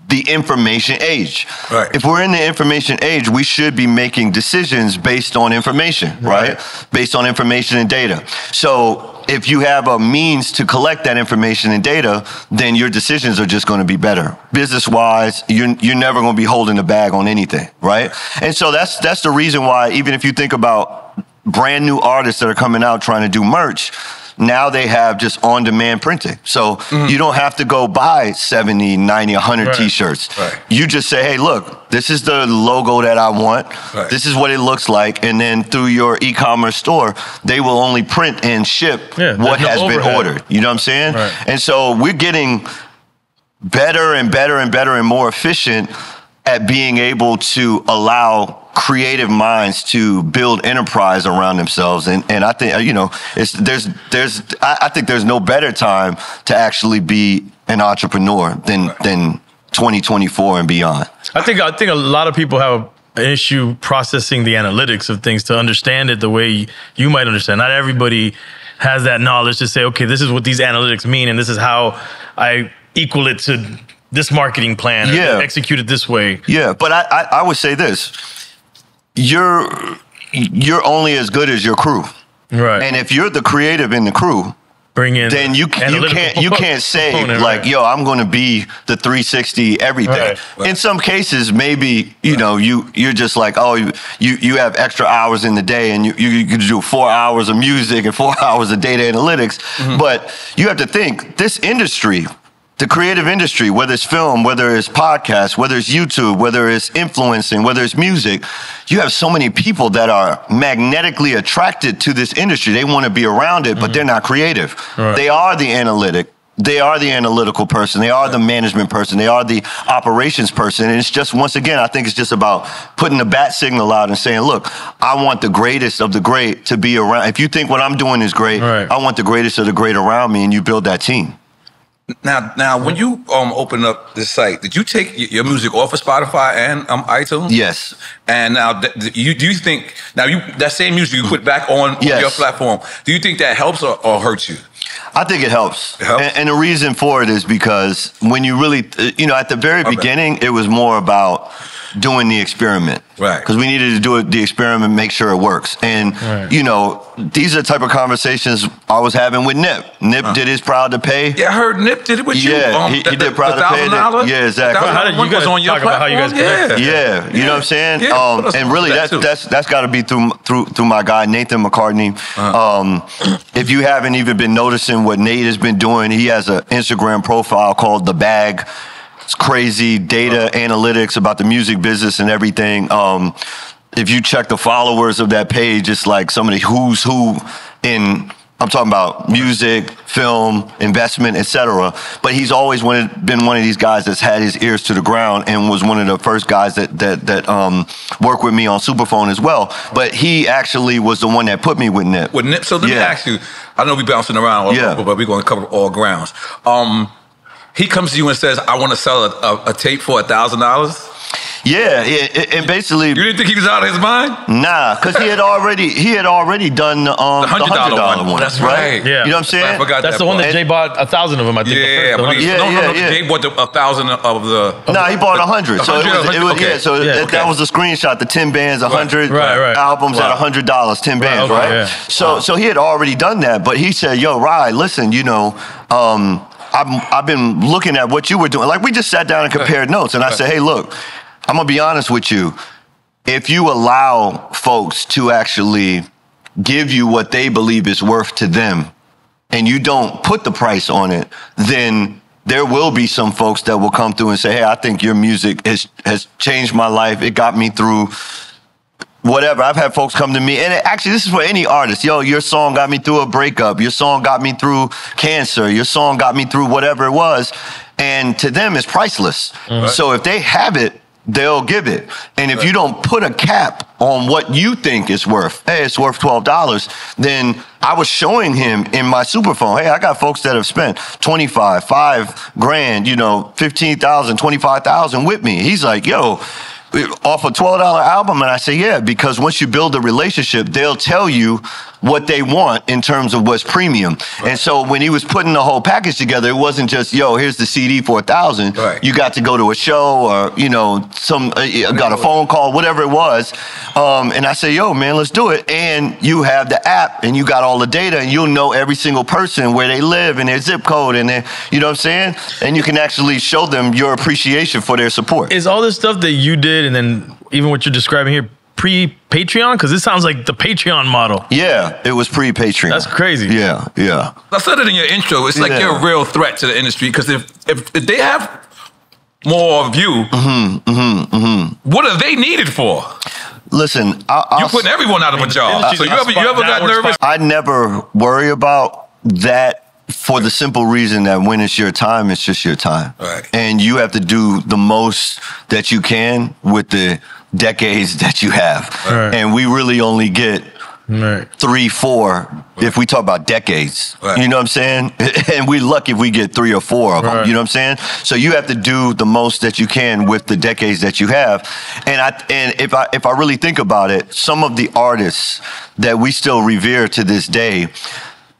C: the information age. Right. If we're in the information age, we should be making decisions based on information, right? Based on information and data. So if you have a means to collect that information and data, then your decisions are just going to be better. Business-wise, you're never going to be holding the bag on anything, right? And so that's the reason why, even if you think about brand new artists that are coming out trying to do merch, now they have just on-demand printing. So you don't have to go buy 70, 90, 100 T-shirts. Right. You just say, hey, look, this is the logo that I want. Right. This is what it looks like. And then through your e-commerce store, they will only print and ship what has been ordered. You know what I'm saying? Right. And so we're getting better and better and better and more efficient at being able to allow creative minds to build enterprise around themselves, and I think I think there's no better time to actually be an entrepreneur than 2024 and beyond.
B: I think a lot of people have an issue processing the analytics of things to understand it the way you might understand. Not everybody has that knowledge to say, okay, this is what these analytics mean, and this is how I equal it to this marketing plan, or execute it this way.
C: Yeah, but I would say this. You're only as good as your crew, right? And if you're the creative in the crew, then you can't say like, yo, I'm going to be the 360 everything. Right. In some cases, maybe you're just like, oh, you have extra hours in the day, and you could do 4 hours of music and 4 hours of data analytics. But you have to think this industry. The creative industry, whether it's film, whether it's podcasts, whether it's YouTube, whether it's influencing, whether it's music, you have so many people that are magnetically attracted to this industry. They want to be around it, but they're not creative. Right. They are the analytical person. They are the management person. They are the operations person. And it's just, once again, I think it's just about putting the bat signal out and saying, look, I want the greatest of the great to be around. If you think what I'm doing is great, I want the greatest of the great around me, and you build that team.
A: Now, when you opened up this site, did you take your music off of Spotify and iTunes?
C: Yes.
A: And now, do you think that same music you put back on your platform? Do you think that helps or hurts you?
C: I think it helps. And the reason for it is because when you really, at the very beginning, it was more about doing the experiment. Right. Because we needed to do the experiment, make sure it works. And, these are the type of conversations I was having with Nip. Nip did his Proud to Pay.
A: Yeah, I heard Nip did it with you.
C: Yeah, he did Proud to Pay.
A: Yeah,
C: exactly.
B: How did you guys talk about how you guys connected?
C: Yeah, you know what I'm saying? Yeah, and really, that's got to be through my guy, Nathan McCartney. If you haven't even been noticing what Nate has been doing, he has an Instagram profile called The Bag. It's crazy data analytics about the music business and everything. if you check the followers of that page, it's like some of the who's who in, I'm talking about music, film, investment, etc. But he's always been one of these guys that's had his ears to the ground and was one of the first guys that worked with me on Superphone as well. But he actually was the one that put me with Nip.
A: With Nip, so let me ask you. I know we're bouncing around, but we're going to cover all grounds. He comes to you and says, "I want to sell a tape for $1,000."
C: Yeah, and basically, you
A: didn't think he was out of his mind?
C: Nah, because he had already done the $100 one.
A: That's right.
B: Yeah,
C: you know what I'm saying?
A: I forgot
B: that's the one that Jay bought 1,000 of them. I think.
A: Jay bought 1,000 of the.
C: Nah, he bought 100. So that was the screenshot. The 10 bands, 100 albums at $100, 10 bands, right? Yeah. So he had already done that, but he said, "Yo, Rye, listen, you know." I've been looking at what you were doing. Like, we just sat down and compared notes, and I said, "Hey, look, I'm gonna be honest with you. If you allow folks to actually give you what they believe is worth to them, and you don't put the price on it, then there will be some folks that will come through and say, 'Hey, I think your music has changed my life. It got me through whatever.'" I've had folks come to me, and actually this is for any artist. "Yo, your song got me through a breakup. Your song got me through cancer. Your song got me through whatever it was." And to them, it's priceless. So if they have it, they'll give it. And if you don't put a cap on what you think it's worth, "Hey, it's worth $12, then I was showing him in my Superphone, "Hey, I got folks that have spent 25, $5,000, you know, 15,000, 25,000 with me." He's like, "Yo, off a $12 album?" And I say, "Yeah, because once you build a relationship, they'll tell you what they want in terms of what's premium." And so when he was putting the whole package together, it wasn't just, "Yo, here's the CD for $1,000. You got to go to a show, or, you know, got a phone call, whatever it was. And I say, "Yo, man, let's do it." And you have the app, and you got all the data, and you'll know every single person, where they live, and their zip code, and you know what I'm saying? And you can actually show them your appreciation for their support.
B: Is all this stuff that you did, and then even what you're describing here, pre-Patreon? Because this sounds like the Patreon model.
C: Yeah, it was pre-Patreon.
B: That's crazy.
C: Yeah.
A: I said it in your intro. It's like you're a real threat to the industry, because if they have more of you, what are they needed for?
C: Listen,
A: you're putting everyone out of a job. So you ever got nervous?
C: I never worry about that, for the simple reason that when it's your time, it's just your time.
A: Right.
C: And you have to do the most that you can with the decades that you have.
B: Right.
C: And we really only get 3, 4, if we talk about decades.
A: Right.
C: You know what I'm saying? And we're lucky if we get 3 or 4 of them. You know what I'm saying? So you have to do the most that you can with the decades that you have. And if I really think about it, some of the artists that we still revere to this day,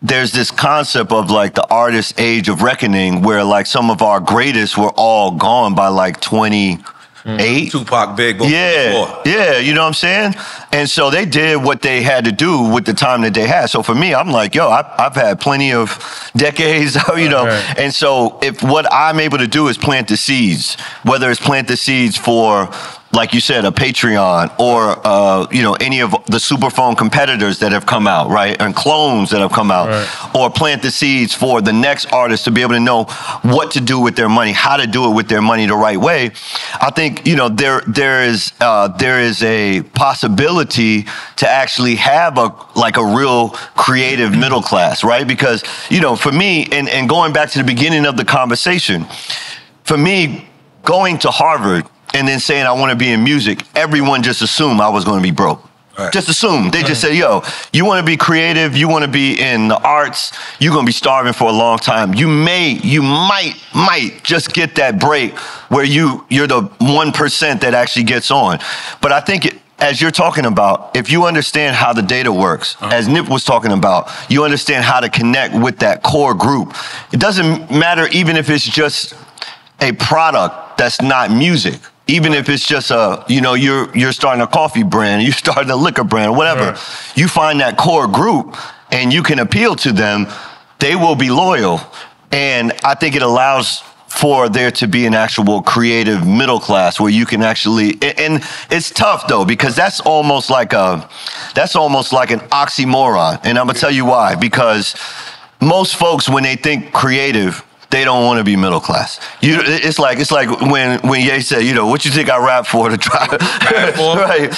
C: there's this concept of like the artist age of reckoning, where like some of our greatest were all gone by like 28.
A: Tupac, Big, both.
C: Yeah, you know what I'm saying? And so they did what they had to do with the time that they had. So for me, I'm like, yo, I've had plenty of decades, you know. And so if what I'm able to do is plant the seeds, whether it's plant the seeds for, like you said, a Patreon, or you know, any of the Superphone competitors that have come out, right, and clones that have come out, or plant the seeds for the next artist to be able to know what to do with their money, how to do it with their money the right way. I think, you know, there is a possibility to actually have a real creative middle class, right? Because, you know, for me, and going back to the beginning of the conversation, for me, going to Harvard and then saying I want to be in music, everyone just assumed I was going to be broke. Just assume. They just say, yo, you want to be creative, you want to be in the arts, you're going to be starving for a long time. You might just get that break where you're the 1% that actually gets on. But I think as you're talking about, if you understand how the data works, as Nip was talking about, you understand how to connect with that core group. It doesn't matter even if it's just a product that's not music. Even if it's just you're starting a coffee brand, you're starting a liquor brand, whatever. You find that core group and you can appeal to them, they will be loyal. And I think it allows for there to be an actual creative middle class where you can actually, and it's tough though, because that's almost like an oxymoron. And I'm gonna tell you why. Because most folks, when they think creative, they don't want to be middle class. It's like when Ye said, you know, what you think I rap for to try? Right.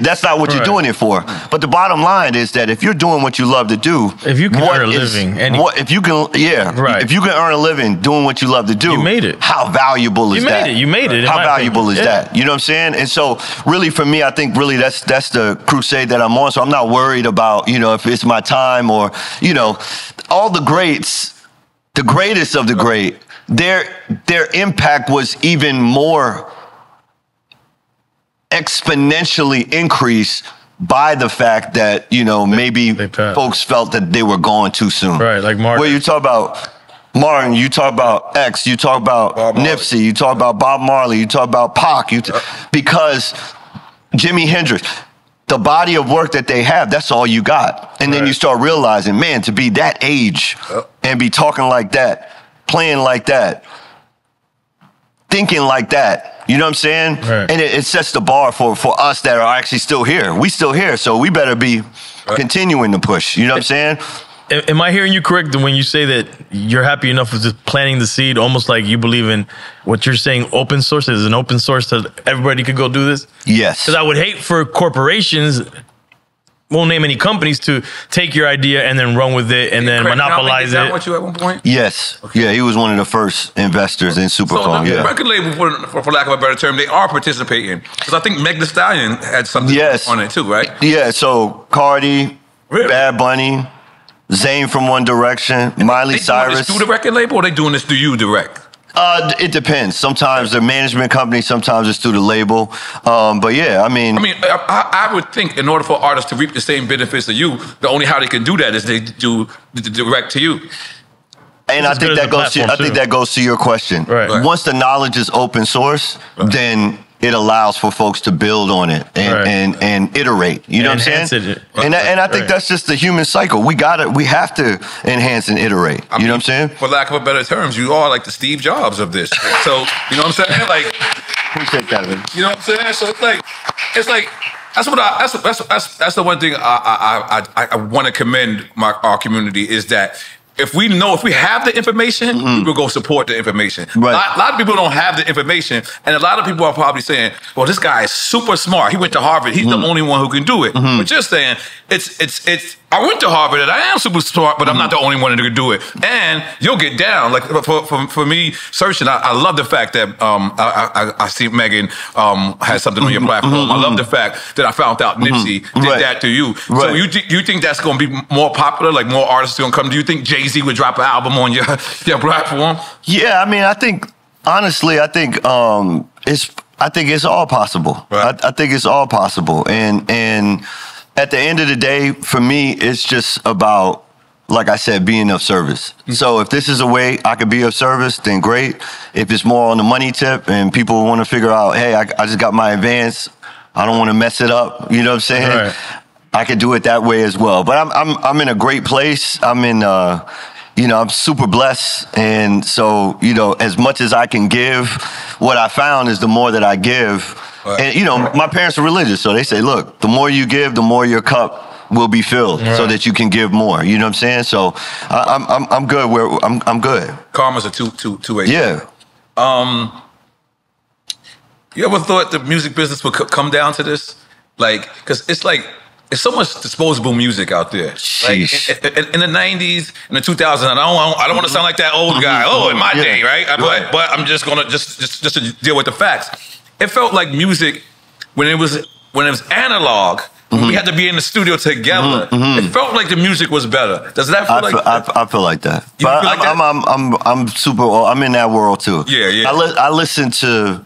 C: That's not what you're doing it for. But the bottom line is that if you're doing what you love to do,
B: if you can earn a living,
C: if you can earn a living doing what you love to do,
B: you made it.
C: How valuable is that?
B: You made it.
C: How valuable is that? You know what I'm saying? And so, really, for me, I think really that's the crusade that I'm on. So I'm not worried about, you know, if it's my time or, you know, all the greats, the greatest of the great, their impact was even more exponentially increased by the fact that, you know, maybe folks felt that they were gone too soon.
B: Right, like Martin.
C: Where you talk about Martin, you talk about X, you talk about Nipsey, you talk about Bob Marley, you talk about Pac, because Jimi Hendrix, the body of work that they have, that's all you got. And then you start realizing, man, to be that age and be talking like that, playing like that, thinking like that, you know what I'm saying? Right. And it sets the bar for us that are actually still here. We still here, so we better be continuing to push. You know what I'm saying?
B: Am I hearing you correct when you say that you're happy enough with just planting the seed, almost like you believe in what you're saying, open source? Is an open source that everybody could go do this?
C: Yes.
B: Because I would hate for corporations, won't name any companies, to take your idea and then run with it and then monopolize it. Is that
A: what you at one point?
C: Yes. Okay. Yeah, he was one of the first investors in Superphone.
A: So the record label, for lack of a better term, they are participating. Because I think Meg Thee Stallion had something on it too, right?
C: Yeah, so Cardi, Bad Bunny, Zayn from One Direction, Miley Cyrus.
A: They doing this through the record label, or they doing this through you direct?
C: It depends. Sometimes they're management company, sometimes it's through the label. But yeah,
A: I would think in order for artists to reap the same benefits as you, the only how they can do that is they do the direct to you.
C: And I think that goes to your question.
B: Right.
C: Once the knowledge is open source, then it allows for folks to build on it and iterate. You know what I'm saying? And I think that's just the human cycle. We have to enhance and iterate. You know what I'm saying?
A: For lack of a better terms, you are like the Steve Jobs of this. So, you know what I'm saying? Like,
C: appreciate that, man.
A: You know what I'm saying? So it's like that's the one thing I want to commend our community is that if we have the information, we will go support the information.
C: Right.
A: A lot of people don't have the information, and a lot of people are probably saying, well, this guy is super smart. He went to Harvard. He's the only one who can do it. But just saying, I went to Harvard and I am super smart, but I'm not the only one who can do it. And you'll get down. Like for me, searching, I love the fact that I see Megan has something on your platform. I love the fact that I found out Nipsey did that to you. So you think that's going to be more popular? Like more artists are going to come? Do you think Jay-Z would drop an album on your platform?
C: Yeah, I mean, I think honestly, I think it's all possible. Right. I think it's all possible, and at the end of the day, for me, it's just about, like I said, being of service. So if this is a way I could be of service, then great. If it's more on the money tip and people want to figure out, hey, I just got my advance, I don't want to mess it up. You know what I'm saying? Right. I could do it that way as well. But I'm in a great place. I'm super blessed. And so, as much as I can give, what I found is the more that I give. Right. And, my parents are religious. So they say, look, the more you give, the more your cup will be filled so that you can give more. You know what I'm saying? So I'm good. I'm good.
A: Karma's a two-way.
C: Yeah.
A: You ever thought the music business would come down to this? Like, because it's like, there's so much disposable music out there. Like in the 90s, in the 2000s, I don't want to sound like that old guy. Oh, in my day, right? But I'm just gonna just to deal with the facts. It felt like music when it was analog. We had to be in the studio together. It felt like the music was better. Does that feel like that?
C: I feel like that. But I'm super. I'm in that world too.
A: Yeah.
C: I listen to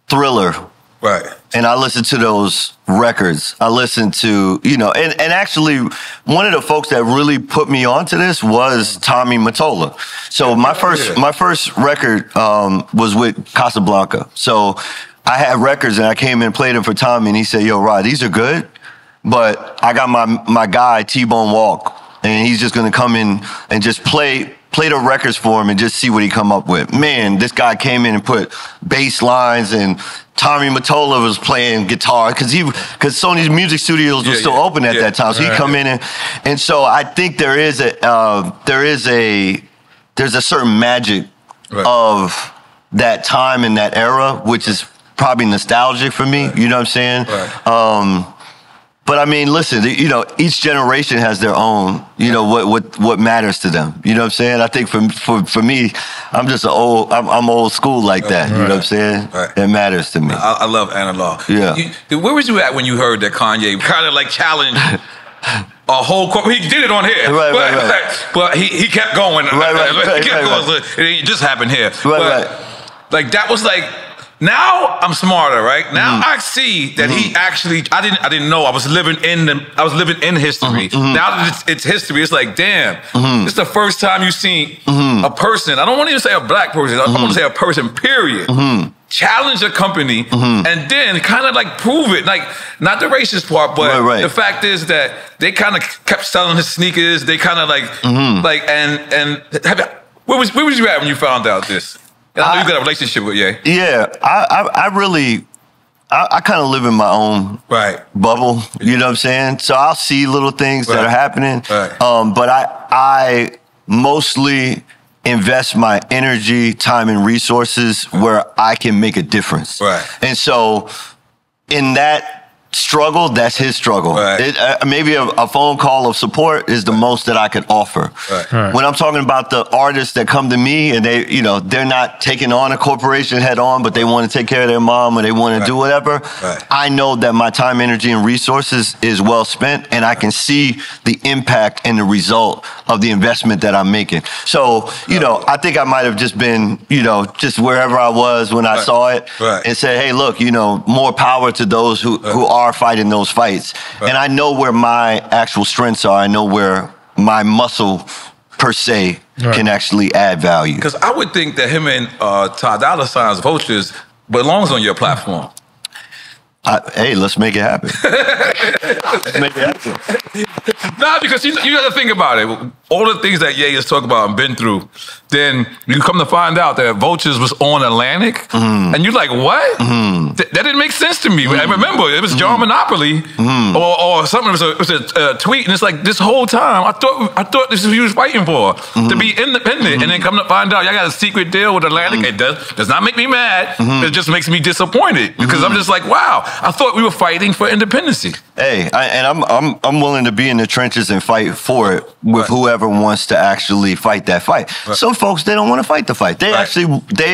C: Thriller.
A: Right.
C: And I listened to those records. I listened to, and actually one of the folks that really put me onto this was Tommy Mottola. So my first record was with Casablanca. So I had records and I came in and played them for Tommy and he said, yo, Rod, these are good, but I got my guy T-Bone Walk and he's just gonna come in and just play the records for him and just see what he come up with. Man, this guy came in and put bass lines and Tommy Mottola was playing guitar because Sony's music studios were still open at that time. So he'd come in and so I think there is a there's a certain magic of that time and that era, which is probably nostalgic for me. You know what I'm saying? But I mean, listen, you know, each generation has their own, you know, what matters to them. You know what I'm saying? I think for me, I'm just I'm old school like that. You know what I'm saying? It matters to me.
A: I love analog.
C: Yeah.
A: Where was you at when you heard that Kanye kind of like challenged a whole he did it on here. But he kept going. He kept going. It just happened here. Like that was like, now I'm smarter, right? Now I see that he actually, I didn't know. I was living in history. Now that it's history, it's like, damn, this is the first time you've seen a person, I don't want to even say a black person, I want to say a person, period, challenge a company and then kind of like prove it. Like, not the racist part, but the fact is that they kind of kept selling his sneakers. They kind of like, where was you at when you found out this? I know you got a relationship with Ye.
C: Yeah, I really, I kind of live in my own bubble. You know what I'm saying? So I'll see little things that are happening. But I mostly invest my energy, time, and resources where I can make a difference. And so in that struggle, that's his struggle. Maybe a phone call of support is the most that I could offer. When I'm talking about the artists that come to me and they, you know, they're not taking on a corporation head on, but they want to take care of their mom or they want to do whatever, I know that my time, energy, and resources is well spent, and I can see the impact and the result of the investment that I'm making. So, you know, I think I might have just been, you know, just wherever I was when I saw it and said, hey, look, you know, more power to those who are fighting those fights. And I know where my actual strengths are. I know where my muscle, per se, can actually add value.
A: Because I would think that him and Ty Dolla $ign's Vultures belongs on your platform.
C: Hey, let's make it happen. Let's make it happen.
A: Nah, because you got to think about it. All the things that Ye has talked about and been through, then you come to find out that Vultures was on Atlantic, and you're like, what? That didn't make sense to me. I remember it was John Monopoly or something. It was a tweet, and it's like, this whole time I thought this is what he was fighting for, to be independent, and then come to find out y'all got a secret deal with Atlantic. It does not make me mad. It just makes me disappointed because I'm just like, wow, I thought we were fighting for independency.
C: Hey, I'm willing to be in the trenches and fight for it with whoever wants to actually fight that fight. Some folks, they don't want to fight the fight. They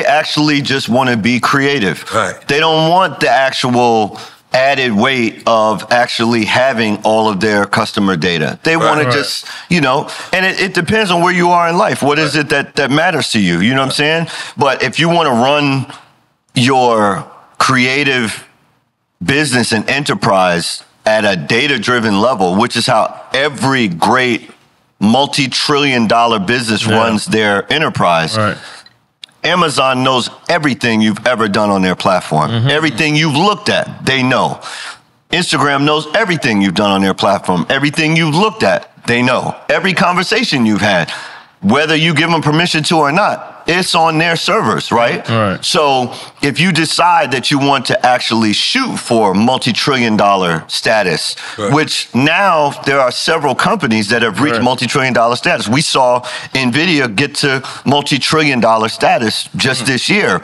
C: actually just want to be creative. They don't want the actual added weight of actually having all of their customer data. They want to just, you know, and it depends on where you are in life. What is it that matters to you? You know what I'm saying? But if you want to run your creative business and enterprise at a data-driven level, which is how every great multi-trillion-dollar business runs their enterprise. Amazon knows everything you've ever done on their platform. Everything you've looked at, they know. Instagram knows everything you've done on their platform. Everything you've looked at, they know. Every conversation you've had, whether you give them permission to or not, it's on their servers, right? So if you decide that you want to actually shoot for multi-trillion-dollar status, which now there are several companies that have reached multi-trillion-dollar status. We saw NVIDIA get to multi-trillion-dollar status just this year.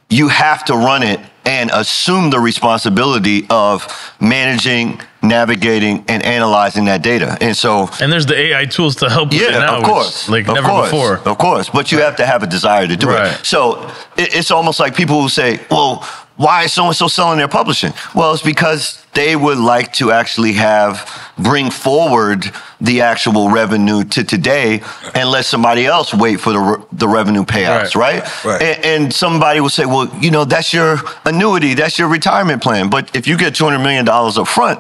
C: You have to run it and assume the responsibility of managing, navigating, and analyzing that data. And so,
B: and there's the AI tools to help with it now,
C: of course,
B: like never before.
C: Of course, but you have to have a desire to do it. So it's almost like people who say, well, why is so-and-so selling their publishing? Well, it's because they would like to actually bring forward the actual revenue to today and let somebody else wait for the revenue payouts, right? And somebody will say, well, you know, that's your annuity, that's your retirement plan. But if you get $200 million up front,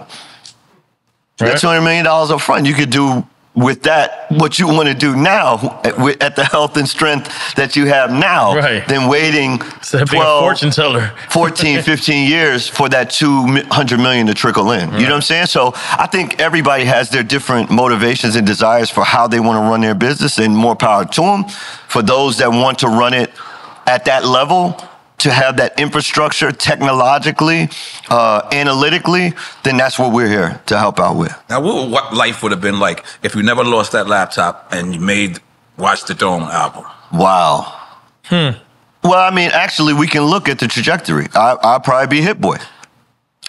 C: that $200 million up front, you could do with that what you want to do now at the health and strength that you have now than waiting 12,
B: fortune teller.
C: 14, 15 years for that $200 million to trickle in. You know what I'm saying? So I think everybody has their different motivations and desires for how they want to run their business, and more power to them. For those that want to run it at that level, to have that infrastructure technologically, analytically, then that's what we're here to help out with.
A: Now, what life would have been like if you never lost that laptop and you made Watch the Throne album.
C: Wow. Well, I mean, actually, we can look at the trajectory. I'll probably be Hit Boy.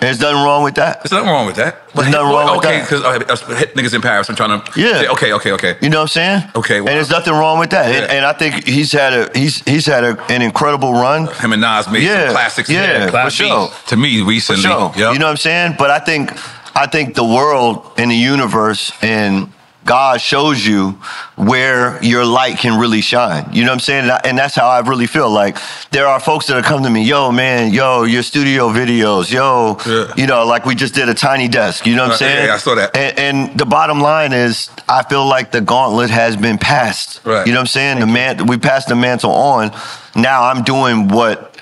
C: There's nothing wrong with that.
A: There's nothing wrong with that.
C: There's nothing wrong with that.
A: Okay, because hit niggas in Paris. I'm trying to.
C: Yeah.
A: Okay.
C: You know what I'm saying?
A: Okay. Wow.
C: And there's nothing wrong with that.
A: Yeah.
C: And I think he's had an incredible run.
A: Him and Nas made some classics.
C: Yeah, for sure.
A: To me, recently.
C: For sure.
A: Yep.
C: You know what I'm saying? But I think the world and the universe and God shows you where your light can really shine. You know what I'm saying? And that's how I really feel. Like, there are folks that come to me, yo, man, yo, your studio videos, yo, you know, like we just did a Tiny Desk. You know what I'm saying?
A: Yeah, I saw that.
C: And the bottom line is, I feel like the gauntlet has been passed.
A: Right.
C: You know what I'm saying? We passed the mantle on. Now I'm doing what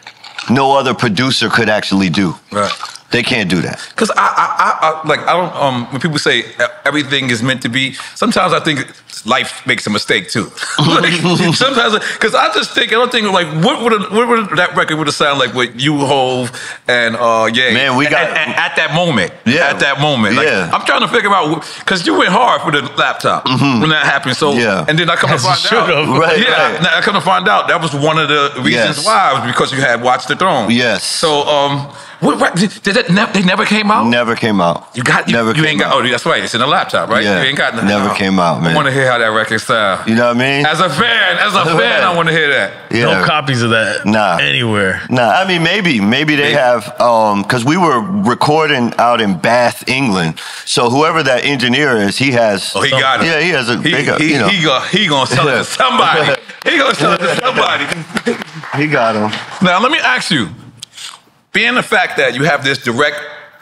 C: no other producer could actually do.
A: Right.
C: They can't do that.
A: Because I don't, when people say everything is meant to be, sometimes I think life makes a mistake too. Like, sometimes, because I don't think like, what would that record would have sounded like with you, Hove, and yeah.
C: Man, we got.
A: At that moment.
C: Yeah.
A: At that moment. Like,
C: yeah.
A: I'm trying to figure out, because you went hard for the laptop when that happened. So, and then I come to find out.
C: Right, right.
A: I come to find out that was one of the reasons why, was because you had Watch the Throne.
C: Yes.
A: So, they never came out?
C: Never came out.
A: You ain't got. Oh, that's right. It's in the laptop, right?
C: Yeah.
A: You ain't got nothing.
C: Never came out, man.
A: I want to hear how that record sound.
C: You know what I mean?
A: As a fan, I want to hear that.
C: Yeah.
B: No copies of that. Anywhere.
C: I mean, maybe they have. Because we were recording out in Bath, England. So whoever that engineer is, he has.
A: Oh, he got it.
C: Yeah, he has a.
A: He gonna sell it to somebody. He gonna sell it to somebody.
C: He got him.
A: Now let me ask you. Being the fact that you have this direct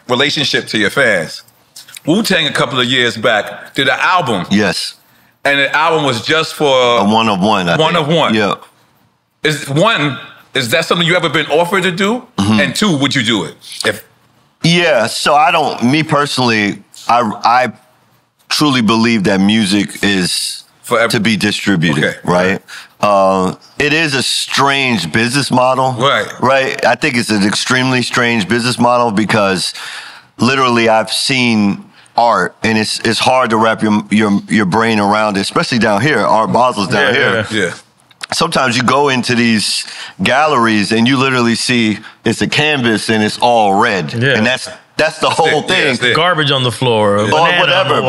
A: relationship to your fans, Wu-Tang a couple of years back did an album.
C: Yes.
A: And the album was just for
C: a one of one.
A: One of one.
C: Yeah.
A: Is that something you ever been offered to do? And two, would you do it?
C: Yeah. So me personally, I truly believe that music is to be distributed, right? It is a strange business model, right? I think it's an extremely strange business model because literally I've seen art and it's hard to wrap your brain around it, especially down here. Art Basel's down here.
A: Yeah.
C: Sometimes you go into these galleries and you literally see it's a canvas and it's all red, and that's the whole thing.
B: Garbage on the floor, or whatever.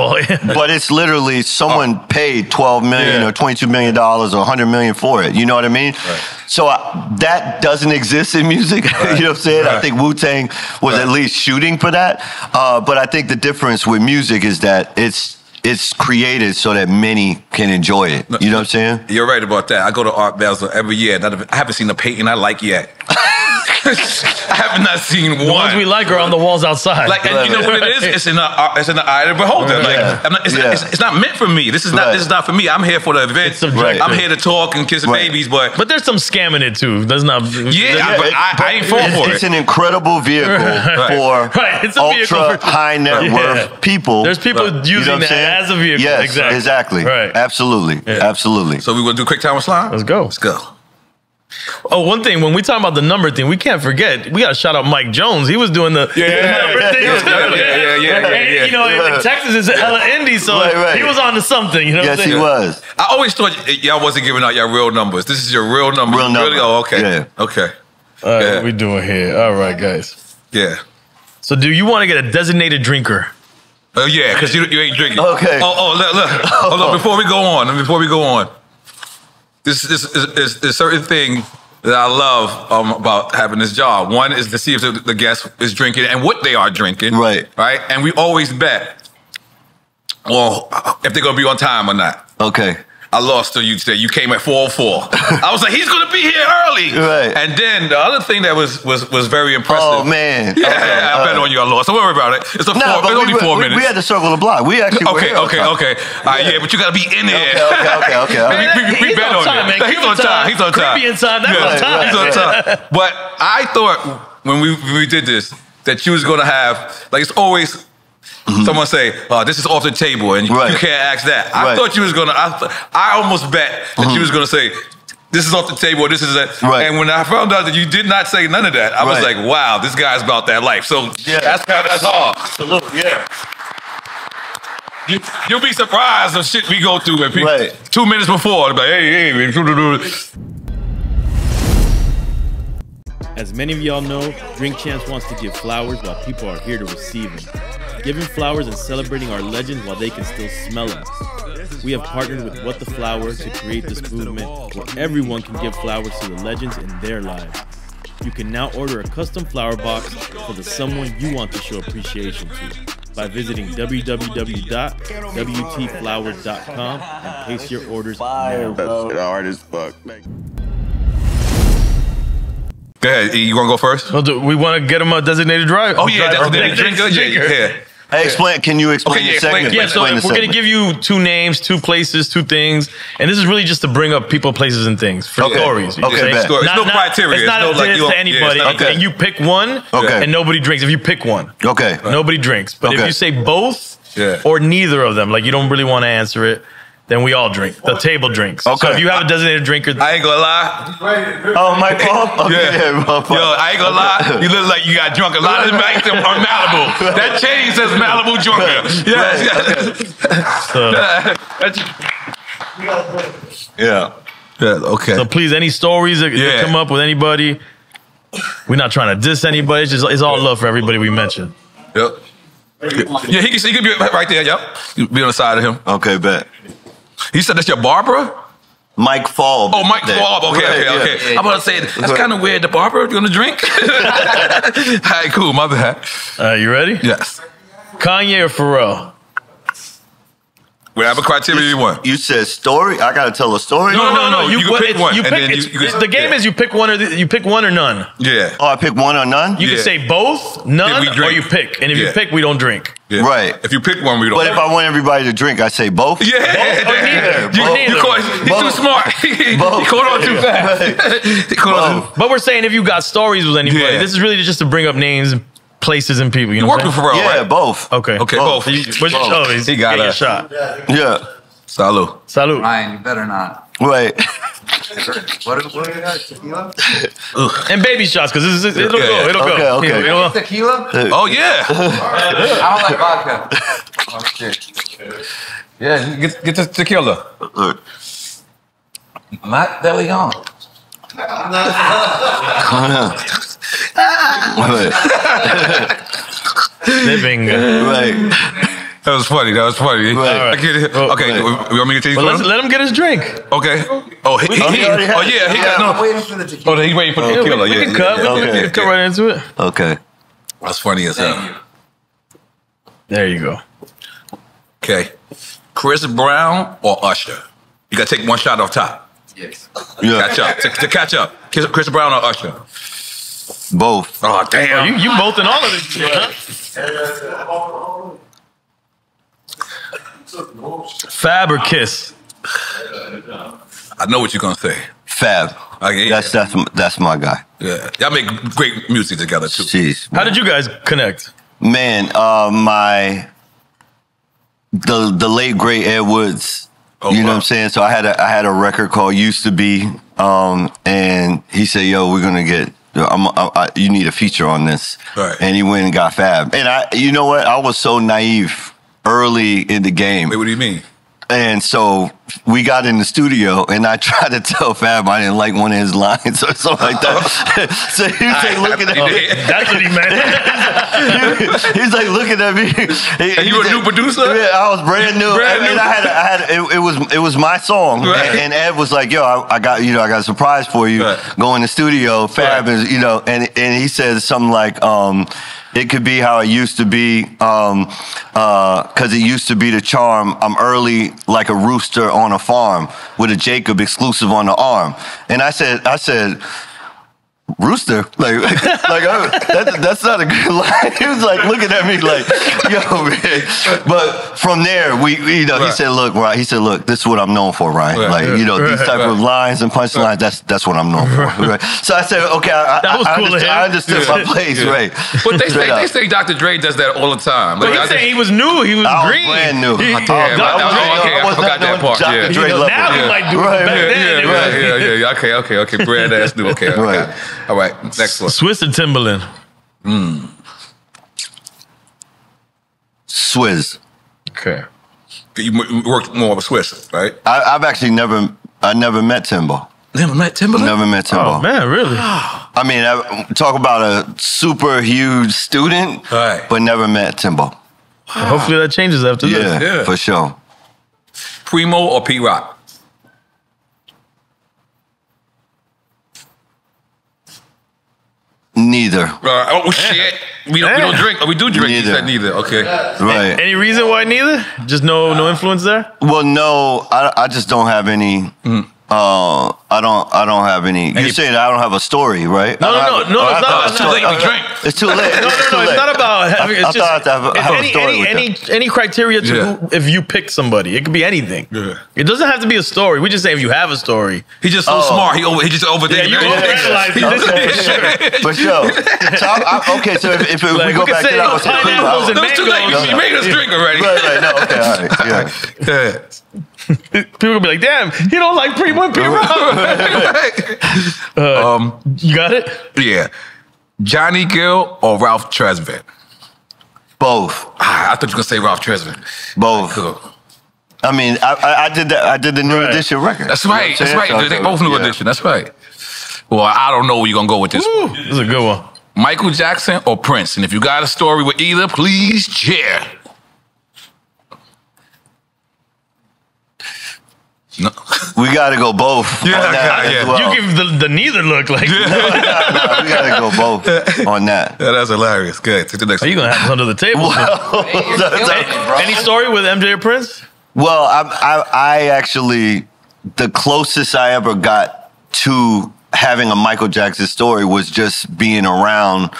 C: But it's literally someone paid $12 million or $22 million or $100 million for it. You know what I mean? Right. So that doesn't exist in music. You know what I'm saying? I think Wu-Tang was at least shooting for that. But I think the difference with music is that it's created so that many can enjoy it. You know what I'm saying?
A: You're right about that. I go to Art Basel every year. I haven't seen a painting I like yet. I have not seen one.
B: The ones we like are on the walls outside.
A: Like, and you know what it is? It's in the eye of the beholder. Like, it's not meant for me. This is not for me. I'm here for the event. I'm here to talk and kiss babies. But
B: there's some scam in it too. There's not.
A: But I ain't fall for it.
C: It's an incredible vehicle for ultra high net worth people.
B: There's people using that as a vehicle.
C: Yes, exactly. Right. Absolutely. Absolutely.
A: So we want to do quick time with Slime?
B: Let's go.
A: Let's go.
B: Oh, one thing, when we talk about the number thing, we can't forget, we got to shout out Mike Jones. He was doing the number thing.
A: Yeah.
B: You know, in Texas, it's hella indie, so he was on to something. You know
C: yes, he was.
A: I always thought y'all wasn't giving out your real numbers. This is your real number.
C: Real number.
A: Really? Oh, okay.
C: Yeah.
A: Okay.
B: All right, what we doing here? All right, guys.
A: Yeah.
B: So do you want to get a designated drinker?
A: Oh, yeah, because you ain't drinking.
C: Okay.
A: Look. Hold on, before we go on. This is certain thing that I love about having this job. One is to see if the guest is drinking and what they are drinking. Right. And we always bet, if they're going to be on time or not.
C: Okay.
A: I lost to you today. You came at 4:04. I was like, he's going to be here early.
C: Right.
A: And then the other thing that was very impressive.
C: Oh, man.
A: Yeah, I bet on you I lost. Don't worry about it. It's only 4 minutes.
C: We had to circle the block. We actually were here.
A: Okay. All right, yeah, but you got to be in there.
C: Okay.
A: We bet on you. He's on time. He's on time.
B: He's on time.
A: But I thought when we did this that you was going to have, like, it's always someone say, this is off the table and you can't ask that. I thought you was going to, I almost bet that you was going to say, this is off the table, this is that. And when I found out that you did not say none of that, I was like, wow, this guy's about that life. So that's all.
C: Absolutely,
A: You'll be surprised of shit we go through. And people,
C: Right.
A: 2 minutes before, they'll be like, hey.
D: As many of y'all know, Drink Champs wants to give flowers while people are here to receive them. Giving flowers and celebrating our legends while they can still smell them. We have partnered with What the Flower to create this movement where everyone can give flowers to the legends in their lives. You can now order a custom flower box for the someone you want to show appreciation to by visiting www.wtflowers.com and place your orders now.
C: That's hard as fuck.
A: Go ahead, you want to go first?
B: Well, we want to get him a designated driver.
A: Oh, yeah, designated drinker. Yeah.
C: Hey, can you explain the segment?
B: Yeah, so we're going to give you 2 names, 2 places, 2 things. And this is really just to bring up people, places, and things for stories.
C: Okay, bet.
A: It's no criteria.
B: It's not a diss to anybody.
C: Okay.
B: And you pick one, and nobody drinks. If you pick one, nobody drinks. But if you say both or neither of them, like you don't really want to answer it, then we all drink. The table drinks. Okay. So if you have a designated drinker,
A: I ain't gonna lie.
C: Oh, my fault? Okay,
A: Yo, I ain't gonna lie. You look like you got drunk a lot of nights on Malibu. That chain says Malibu drunker.
C: Yeah.
A: Okay.
B: So please, any stories that come up with anybody, we're not trying to diss anybody. It's all love for everybody we mentioned.
A: Yep. Yeah, he can be right there. Yep. You be on the side of him.
C: Okay, bet.
A: You said that's your barber?
C: Mike Falb.
A: Oh, Mike Falb. Okay. I'm about to say, that's kind of weird. The barber, you want to drink? All right, cool. My bad.
B: You ready?
A: Yes.
B: Kanye or Pharrell?
A: Whatever criteria you want.
C: You said story? I got to tell a story?
A: No. You can pick one.
B: The game is you pick one or none.
A: Yeah.
C: Oh, I pick one or none?
B: You can say both, none, or you pick. And if you pick, we don't drink.
A: Yeah.
C: Right.
A: If you pick one, we don't.
C: But if I want everybody to drink, I say both?
A: Yeah.
B: Both or neither.
A: He's too smart. He caught on too fast.
B: But we're saying if you got stories with anybody, this is really just to bring up names, places, and people. You know
A: working for Pharrell,
C: right?
A: Yeah,
C: both.
B: Okay,
A: both.
B: He got a shot.
C: Yeah.
A: Salud.
E: Ryan, you better not.
C: Right.
E: What are you guys, tequila?
B: And baby shots, because it'll go. It'll go.
C: Okay.
E: Tequila?
A: Oh, yeah.
E: I don't like vodka. Oh, shit.
A: Yeah, get the tequila.
E: Matt De Leon.
B: Living.
C: Right.
A: That was funny. Right. Okay, you want me to take
B: let him get his drink.
A: Okay. Oh, he got no.
E: I'm waiting for the tequila.
A: Oh, he's waiting for the tequila.
B: We can cut. We can cut right into it.
C: Okay.
A: That's funny as hell.
B: There you go.
A: Okay. Chris Brown or Usher? You got to take one shot off top.
E: Yes.
C: Yeah.
A: Catch up. To catch up. Chris Brown or Usher?
C: Both.
A: Oh, damn.
B: You both in all of this shit, huh? Fab or Kiss?
A: I know what you're going to say.
C: Fab. That's my guy.
A: Yeah. Y'all make great music together, too.
C: Jeez.
B: How did you guys connect?
C: Man, the late great Ed Woods.
A: Oh,
C: you know what I'm saying? So I had a record called Used to Be, and he said, "Yo, we're gonna get. You need a feature on this."
A: Right.
C: And he went and got Fab. And you know what? I was so naive early in the game.
A: Wait, what do you mean?
C: And so we got in the studio, and I tried to tell Fab I didn't like one of his lines or something like that. So he was like looking at me.
B: That's what he meant.
C: He's like looking at me.
A: And you a new producer?
C: Yeah, I was brand new. And it was my song. Right. And Ed was like, "Yo, I got a surprise for you. Right. Go in the studio." Fab is, and he said something like, "It could be how it used to be, because it used to be the charm. I'm early like a rooster on a farm with a Jacob exclusive on the arm." And I said, "Rooster? That's not a good line." He was like looking at me like, "Yo, man." But from there, he said, "Look, Ryan," he said, "Look, this is what I'm known for, Ryan. These type of lines and punchlines, that's what I'm known for." Right? So I said, "Okay, I understood my place, right?"
A: But they say Dr. Dre does that all the time.
B: But he's saying he was new. He was green.
C: Brand new.
A: I forgot that part.
C: Dr. Dre level.
B: Now he might do it back then.
A: Yeah. Okay. Brand ass new. Okay.
C: Right.
A: All right. Next one.
B: Swiss or Timberland?
C: Swizz.
B: Okay.
A: You worked more of a Swiss, right?
C: I've actually never met Timbo.
A: Never met Timberland?
C: Never met Timbo.
B: Oh, man, really?
C: I mean, talk about a super huge student, but never met Timbo.
B: Wow. Hopefully that changes after this.
C: Yeah, for sure.
A: Primo or P-Rock?
C: Neither.
A: Oh, shit. We don't drink. Oh, we do drink.
C: Neither.
A: You said neither. Okay.
C: Right.
B: Any reason why neither? Just no influence there?
C: Well, no, I just don't have any. I don't have any. You're saying I don't have a story, right?
B: No, it's not.
A: It's too late to drink.
C: It's too late.
B: No, it's not about having. It's just any criteria to if you pick somebody. It could be anything.
A: Yeah.
B: It doesn't have to be a story. We just say if you have a story.
A: He's just so smart. He just overthinking.
C: For sure. So okay, so if we go back to that, what's
B: pineapples and
A: it's too late. You made us drink already.
C: Right. No, okay, all right. Yeah.
B: People will be like, damn, he don't like Primo and P-Rock. You got it?
A: Yeah. Johnny Gill or Ralph Tresvant?
C: Both.
A: I thought you were going to say Ralph Tresvant.
C: Both.
A: Cool.
C: I mean, I did that. I did the New Edition record.
A: That's right. That's right.
C: So,
A: they both New Edition. That's right. Well, I don't know where you're going to go with this.
B: Ooh, this is a good one.
A: Michael Jackson or Prince? And if you got a story with either, please share. No.
C: We got to go both.
A: Yeah.
B: Well. You give the neither look like.
C: No, we got to go both on that.
A: Yeah, that's hilarious. Good. Take the next
B: Are you going to have this under the table? Any story with MJ or Prince?
C: Well, I actually, the closest I ever got to having a Michael Jackson story was just being around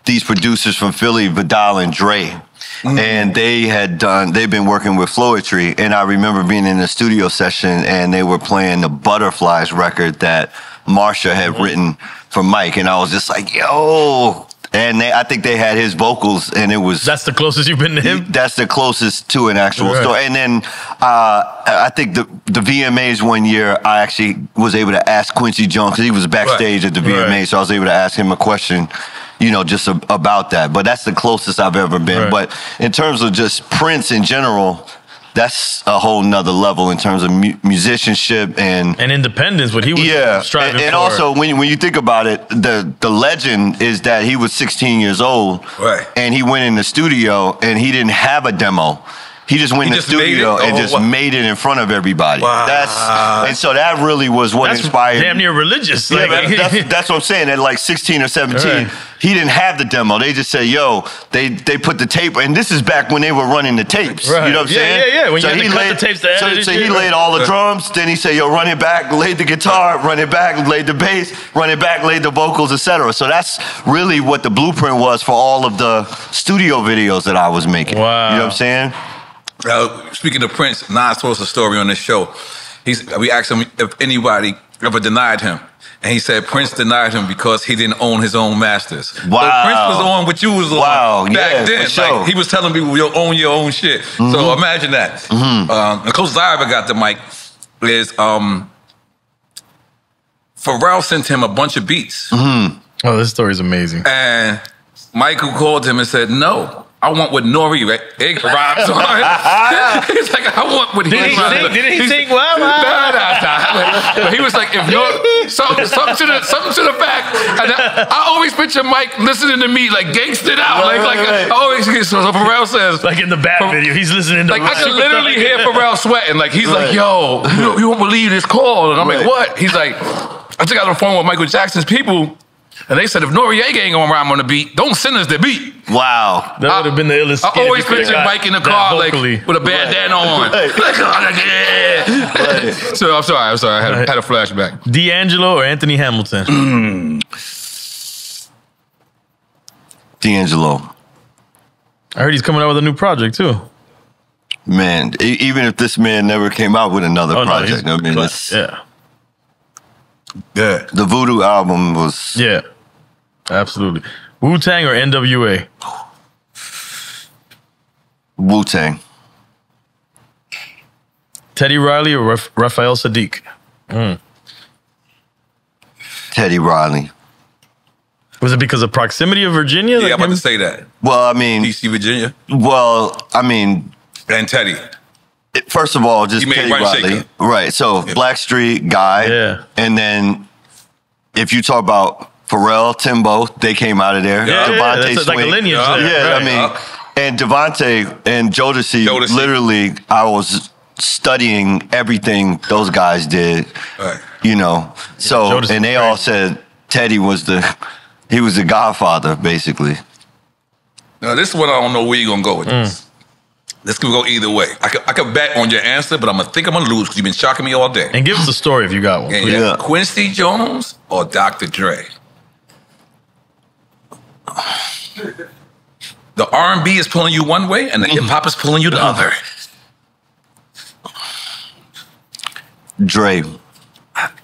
C: these producers from Philly, Vidal and Dre. And they've been working with Floetry. And I remember being in a studio session and they were playing the Butterflies record that Marsha had written for Mike. And I was just like, yo. And I think they had his vocals and it was...
B: That's the closest you've been to him?
C: That's the closest to an actual story. And then I think the VMAs one year, I actually was able to ask Quincy Jones, because he was backstage at the VMAs, so I was able to ask him a question, just about that. But that's the closest I've ever been. But in terms of just Prince in general, that's a whole nother level in terms of musicianship and
B: independence. What he was striving for.
C: And also when you think about it, the legend is that he was 16 years old, and he went in the studio and he didn't have a demo. He just went in the studio and just made it in front of everybody.
A: Wow.
C: And so that really was what inspired.
B: Damn near religious.
C: Yeah, that's what I'm saying. At like 16 or 17, he didn't have the demo. They just said, yo, they put the tape, and this is back when they were running the tapes. You know what I'm saying?
B: Yeah. When you had to cut the tapes to edit.
C: So he laid all the drums, then he said, yo, run it back, laid the guitar, run it back, laid the bass, run it back, laid the vocals, etc. So that's really what the blueprint was for all of the studio videos that I was making.
B: Wow.
C: You know what I'm saying?
A: Speaking of Prince, Nas told us a story on this show. We asked him if anybody ever denied him. And he said Prince denied him because he didn't own his own masters. Wow. So Prince was on what you was on back then.
C: Sure.
A: Like, he was telling people, you'll own your own shit. So imagine that. The closest I ever got to Mike is Pharrell sent him a bunch of beats.
B: Oh, this story is amazing.
A: And Michael called him and said, no. I want what N.O.R.E. rhymes on. He's like, I want what he rhymes.
B: Didn't he sing well?
A: But he was like, if something to the back. And I always picture Mike listening to me like gangsted out. I always so Pharrell says.
B: Like in the Bad video, he's listening to
A: I can literally hear Pharrell sweating. Like he's like, yo, you won't believe this call. And I'm like, what? He's like, I just got on the phone with Michael Jackson's people. And they said, if N.O.R.E. ain't gonna rhyme on the beat, don't send us the beat.
C: Wow.
B: That would have been the illest.
A: I always picture Mike in the car like with a bandana on. So I'm sorry. I had a flashback.
B: D'Angelo or Anthony Hamilton?
C: D'Angelo.
B: I heard he's coming out with a new project too.
C: Man, even if this man never came out with another project, I mean, the Voodoo album was...
B: Yeah, absolutely. Wu-Tang or NWA?
C: Wu-Tang.
B: Teddy Riley or Raphael Sadiq?
C: Teddy Riley.
B: Was it because of proximity of Virginia?
A: Yeah, I'm about to say that.
C: Well, I mean...
A: DC, Virginia?
C: Well, I mean...
A: And Teddy.
C: First of all, just
A: He made
C: Teddy
A: Right
C: Riley.
A: Shaker.
C: Right. So Blackstreet, Guy.
B: Yeah.
C: And then if you talk about Pharrell, Timbo, they came out of there. Devontae
B: That's like a
C: Swing.
B: lineage
A: Yeah,
B: there.
C: Yeah,
B: right.
C: I mean, and Devontae and Jodeci, literally, I was studying everything those guys did.
A: Right.
C: You know. So,
B: Jodeci
C: and they
B: was
C: all
B: crazy.
C: said Teddy was the godfather, basically.
A: Now, this is what I don't know where you're going to go with this. This could go either way. I could bet on your answer, but I'm going to lose because you've been shocking me all day.
B: And give us a story if you got one.
C: Yeah.
A: Quincy Jones or Dr. Dre? The R&B is pulling you one way and the hip-hop is pulling you the other.
C: Dre.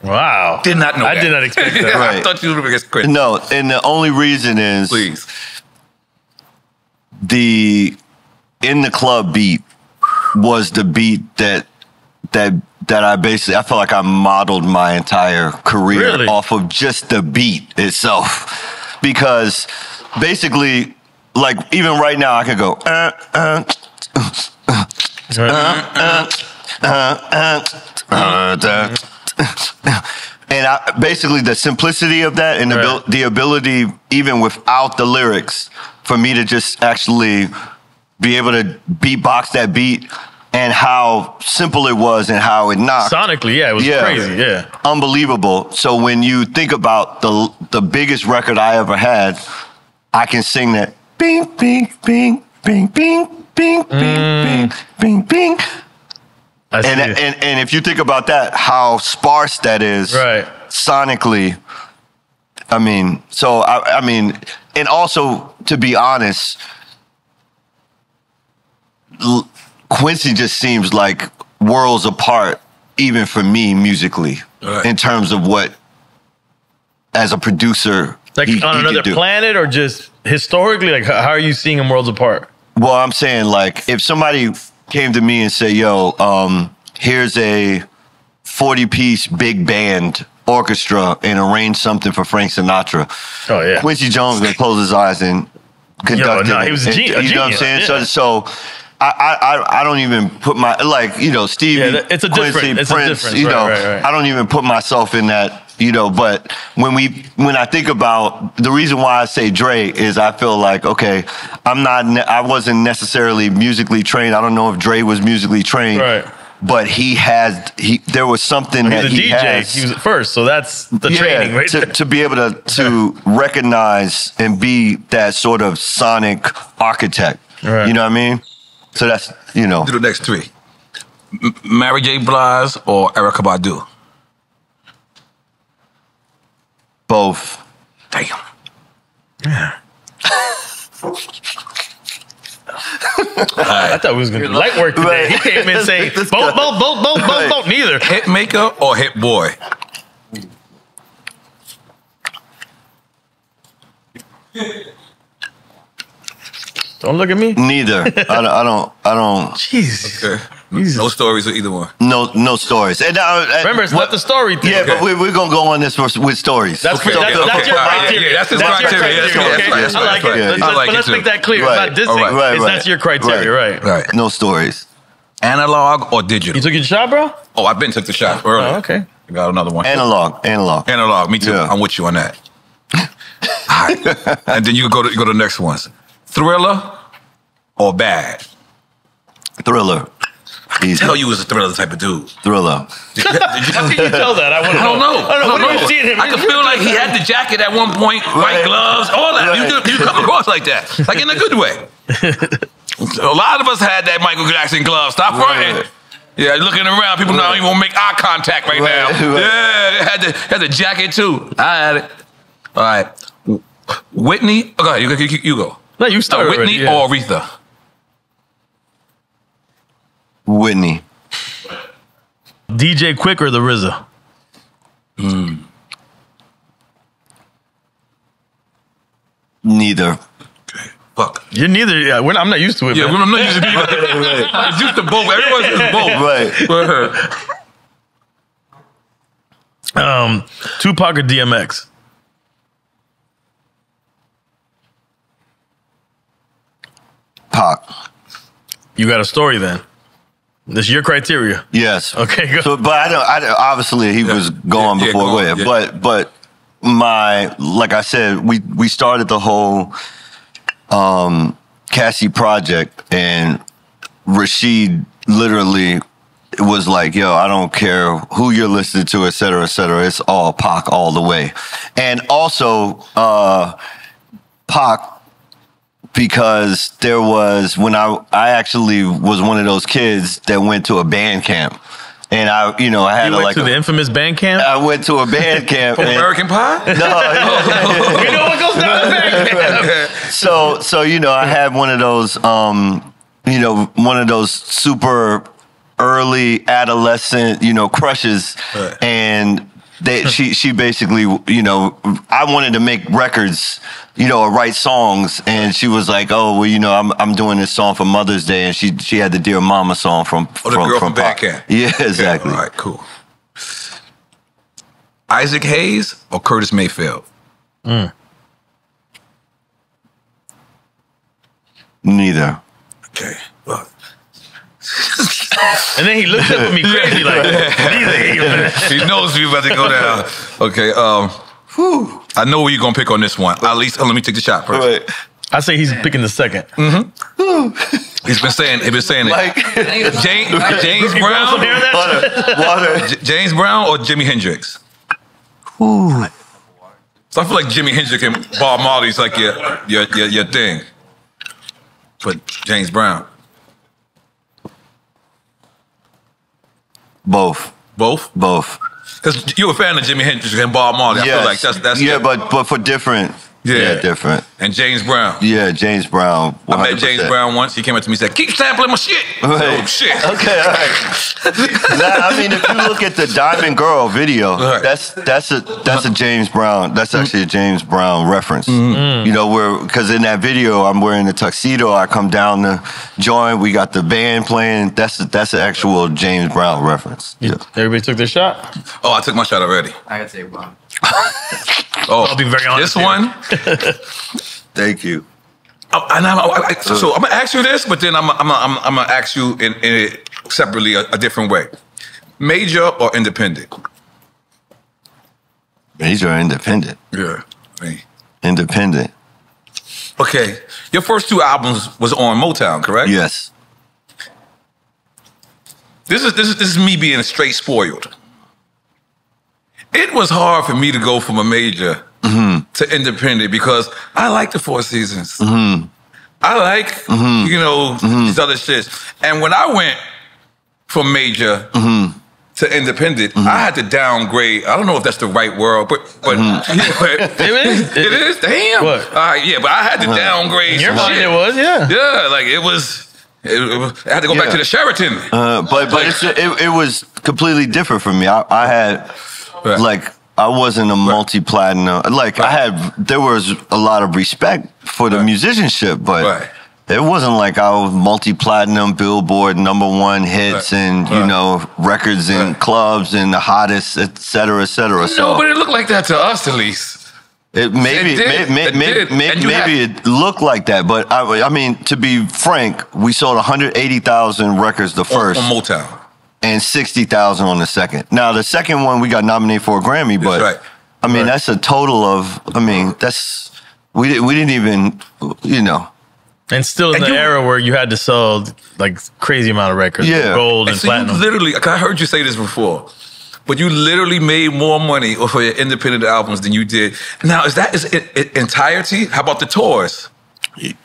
B: Wow.
A: Did not know
B: I
A: that.
B: did not expect that.
A: I
C: Right.
A: thought you would have guessed Quincy.
C: No, and the only reason is
A: Please.
C: In the Club beat was the beat that I felt like I modeled my entire career
B: Really?
C: off of just the beat itself. Because basically, like even right now I could go and basically the simplicity of that and the ability, even without the lyrics, for me to just actually be able to beatbox that beat and how simple it was and how it knocked.
B: Sonically, yeah, it was crazy, yeah.
C: Unbelievable. So when you think about the biggest record I ever had, I can sing that bing, bing, bing, bing, bing, bing, bing, bing, bing, bing. And if you think about that, how sparse that is sonically, I mean, so I mean, and also to be honest, Quincy just seems like worlds apart, even for me musically, in terms of what, as a producer,
B: like on another planet or just historically, like how are you seeing them worlds apart?
C: Well, I'm saying like if somebody came to me and said, yo, here's a 40-piece big band orchestra and arrange something for Frank Sinatra.
B: Oh, yeah.
C: Quincy Jones gonna close his eyes and conduct it.
B: He was a genius.
C: You know what I'm saying?
B: Yeah.
C: So I don't even put my, like, you know, Stevie,
B: it's a
C: Quincy,
B: different, it's
C: Prince,
B: a difference.
C: you know,
B: Right.
C: I don't even put myself in that, you know, but when I think about the reason why I say Dre is I feel like, okay, I wasn't necessarily musically trained. I don't know if Dre was musically trained.
B: Right.
C: But there was something that he
B: DJ.
C: has.
B: He was first, so that's the training, right?
C: To be able to recognize and be that sort of sonic architect.
B: Right.
C: You know what I mean? So that's, you know.
A: Do the next three. Mary J. Blige or Erykah Badu?
C: Both.
A: Damn.
B: Yeah. I thought we was gonna do light work today. He came in saying both, neither.
A: Hit maker or hit boy?
B: Don't look at me.
C: Neither. I don't.
B: Jesus.
A: Okay. No stories with either one.
C: No stories. And
B: remember, it's not the story thing.
C: Yeah, but we're gonna go on this with stories.
B: That's your criteria.
A: That's his criteria.
B: Okay. I like it. But let's make that clear.
C: Right.
B: It's not dissing. That's your criteria,
A: Right.
C: No stories.
A: Analog or digital?
B: You took your shot, bro?
A: Oh, I've been took the shot earlier.
B: Oh, okay.
A: I got another one.
C: Analog.
A: Me too.
C: Yeah.
A: I'm with you on that. All right. And then you go to the next ones. Thriller or Bad?
C: Thriller. Easy.
A: Tell you was a Thriller type of dude.
C: Thriller.
B: How can you tell that? I want to know.
A: I don't know.
B: What do you see in him?
A: I can feel like he had the jacket at one point, white gloves, all that.
C: Right.
A: You come across like that, like in a good way. A lot of us had that Michael Jackson glove. Stop fronting. Yeah, looking around, people don't even want to make eye contact right now.
C: Right.
A: Yeah, had the jacket too. I had it. All right, Whitney. Okay, you go.
B: No, you start.
A: Whitney or Aretha?
C: Whitney.
B: DJ Quick or the RZA?
C: Neither.
A: Okay, fuck.
B: You're neither. Yeah, I'm not used to it.
A: Yeah,
B: man.
A: I'm not used to either. I'm used to both. Everyone's used to both.
C: Right.
B: Tupac or DMX?
C: Pac.
B: You got a story then? That's your criteria.
C: Yes.
B: Okay, good.
C: So, but obviously he was gone before. Go ahead. But like I said, we started the whole Cassie project, and Rashid literally was like, yo, I don't care who you're listening to, et cetera, et cetera. It's all Pac all the way. And also Pac, because there was, when I actually was one of those kids that went to a band camp. And I had
B: you went to the infamous band camp?
C: I went to a band camp.
A: For American Pie?
C: No.
B: You know what goes down in band camp?
C: So I had one of those, one of those super early adolescent, crushes.
A: Right.
C: And she basically, I wanted to make records, or write songs, and she was like, "Oh, well, I'm doing this song for Mother's Day," and she had the Dear Mama song from
A: the girl from Band Camp.
C: Yeah, exactly.
A: All right, cool. Isaac Hayes or Curtis Mayfield?
C: Neither.
A: Okay. Well.
B: And then he looked up at me crazy like, neither.
A: He knows we about to go down. Okay. I know where you're gonna pick on this one. At least let me take the shot first.
C: Right.
B: I say he's picking the second.
A: He's been saying it.
C: Like
A: James Brown,
C: water.
A: James Brown or Jimi Hendrix. So I feel like Jimi Hendrix and Bob Marley's like your thing. But James Brown.
C: Both.
A: Both?
C: Both.
A: Because you're a fan of Jimi Hendrix and Bob Marley.
C: Yes.
A: I feel like that's
C: but for different. Yeah, different.
A: And James Brown.
C: Yeah, James Brown. 100%.
A: I met James Brown once. He came up to me and said, "Keep sampling my shit."
C: Right.
A: Oh, shit.
C: Okay, all right. I mean, if you look at the Diamond Girl video,
A: right.
C: that's a James Brown. That's actually a James Brown reference. Because in that video, I'm wearing a tuxedo. I come down the joint. We got the band playing. That's an actual James Brown reference. Yeah.
B: Everybody took their shot?
A: Oh, I took my shot already.
E: I gotta take one.
A: Oh,
B: I'll be very honest.
A: This one.
C: Thank you.
A: So I'm gonna ask you this, but then I'm gonna ask you in it separately a different way. Major or independent?
C: Major or independent?
A: Yeah.
C: Independent.
A: Okay. Your first two albums was on Motown, correct?
C: Yes.
A: This is me being straight spoiled. It was hard for me to go from a major to independent because I like the Four Seasons. I like, these other shits. And when I went from major to independent, I had to downgrade. I don't know if that's the right word, but it is. Damn.
B: What?
A: Yeah, but I had to downgrade.
B: In your
A: some
B: mind,
A: shit.
B: it was, yeah.
A: Yeah, like it was. I had to go back to the Sheraton.
C: But it was completely different for me. I had I wasn't a multi-platinum. There was a lot of respect for the musicianship, but it wasn't like I was multi-platinum, Billboard #1 hits, and records in clubs and the hottest, et cetera, et cetera.
A: No, but it looked like that to us, at least.
C: Maybe it looked like that, but I mean, to be frank, we sold 180,000 records the first
A: on Motown,
C: and 60,000 on the second. Now the second one we got nominated for a Grammy, but I mean that's a total of. I mean we didn't even
B: And still in the era where you had to sell like crazy amount of records, gold and platinum.
A: You literally, I heard you say this before. But you literally made more money for your independent albums than you did. Now, is it entirety? How about the tours?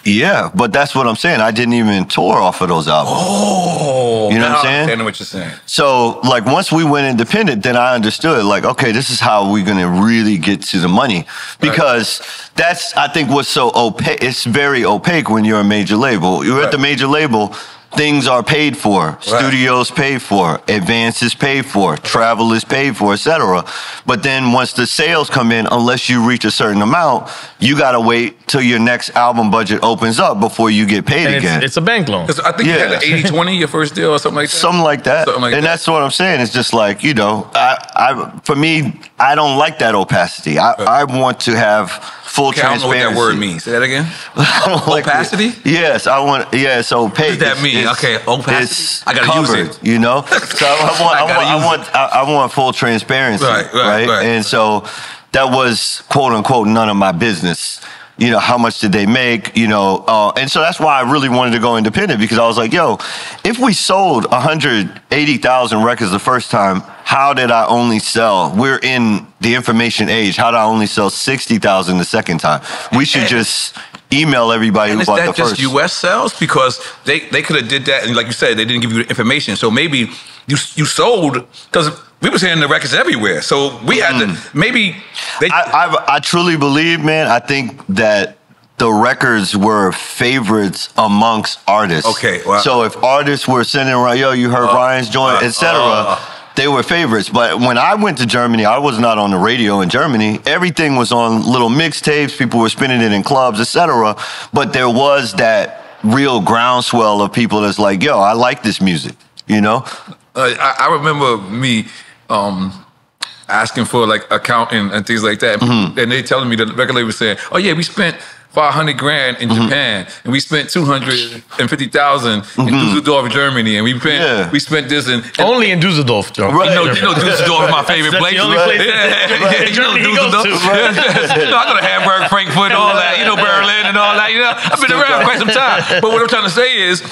C: Yeah, but that's what I'm saying. I didn't even tour off of those albums.
A: Oh,
C: you know what I'm saying?
A: I understand what you're saying.
C: So, like, once we went independent, then I understood, like, okay, this is how we're going to really get to the money. Because that's, I think, what's so opaque. It's very opaque when you're a major label. You're at the major label, things are paid for, studios paid for, advances paid for, travel is paid for, etc. But then once the sales come in, unless you reach a certain amount, you got to wait till your next album budget opens up before you get paid again.
B: It's a bank loan.
A: Because I think you had an 80-20 your first deal or something like that.
C: Something like that. And that's what I'm saying. It's just like, for me, I don't like that opacity. I want to have full transparency.
A: I don't know what that word means. Say that again. Opacity?
C: Yes, I want. Yeah, it's opaque.
A: What does that mean? Okay, opacity. I gotta use it.
C: You know. So I want full transparency. Right. And so that was quote unquote none of my business. You know, how much did they make? You know, and so that's why I really wanted to go independent, because I was like, yo, if we sold 180,000 records the first time, how did I only sell? We're in the information age. How did I only sell 60,000 the second time? We should just email everybody who bought the first.
A: Is that just U.S. sales? Because they could have did that, and like you said, they didn't give you the information. So maybe you sold, because we was hearing the records everywhere. So we had to, maybe they...
C: I truly believe, man, I think that the records were favorites amongst artists.
A: Okay, wow.
C: So if artists were sending around, yo, you heard Ryan's joint, etc., they were favorites. But when I went to Germany, I was not on the radio in Germany. Everything was on little mixtapes. People were spinning it in clubs, etc. But there was that real groundswell of people that's like, yo, I like this music, you know?
A: I remember me asking for like accounting and things like that, and they telling me, the record label was saying, "Oh yeah, we spent 500 grand in Japan, and we spent 250,000 in Dusseldorf, Germany, and we spent this and
B: only in Dusseldorf, Joe.
A: Right. You know Dusseldorf is my favorite place.
B: That's the only place
A: You know Dusseldorf. I go to Hamburg, Frankfurt, all that. You know Berlin and all that. You know, I've been around quite some time. But what I'm trying to say is,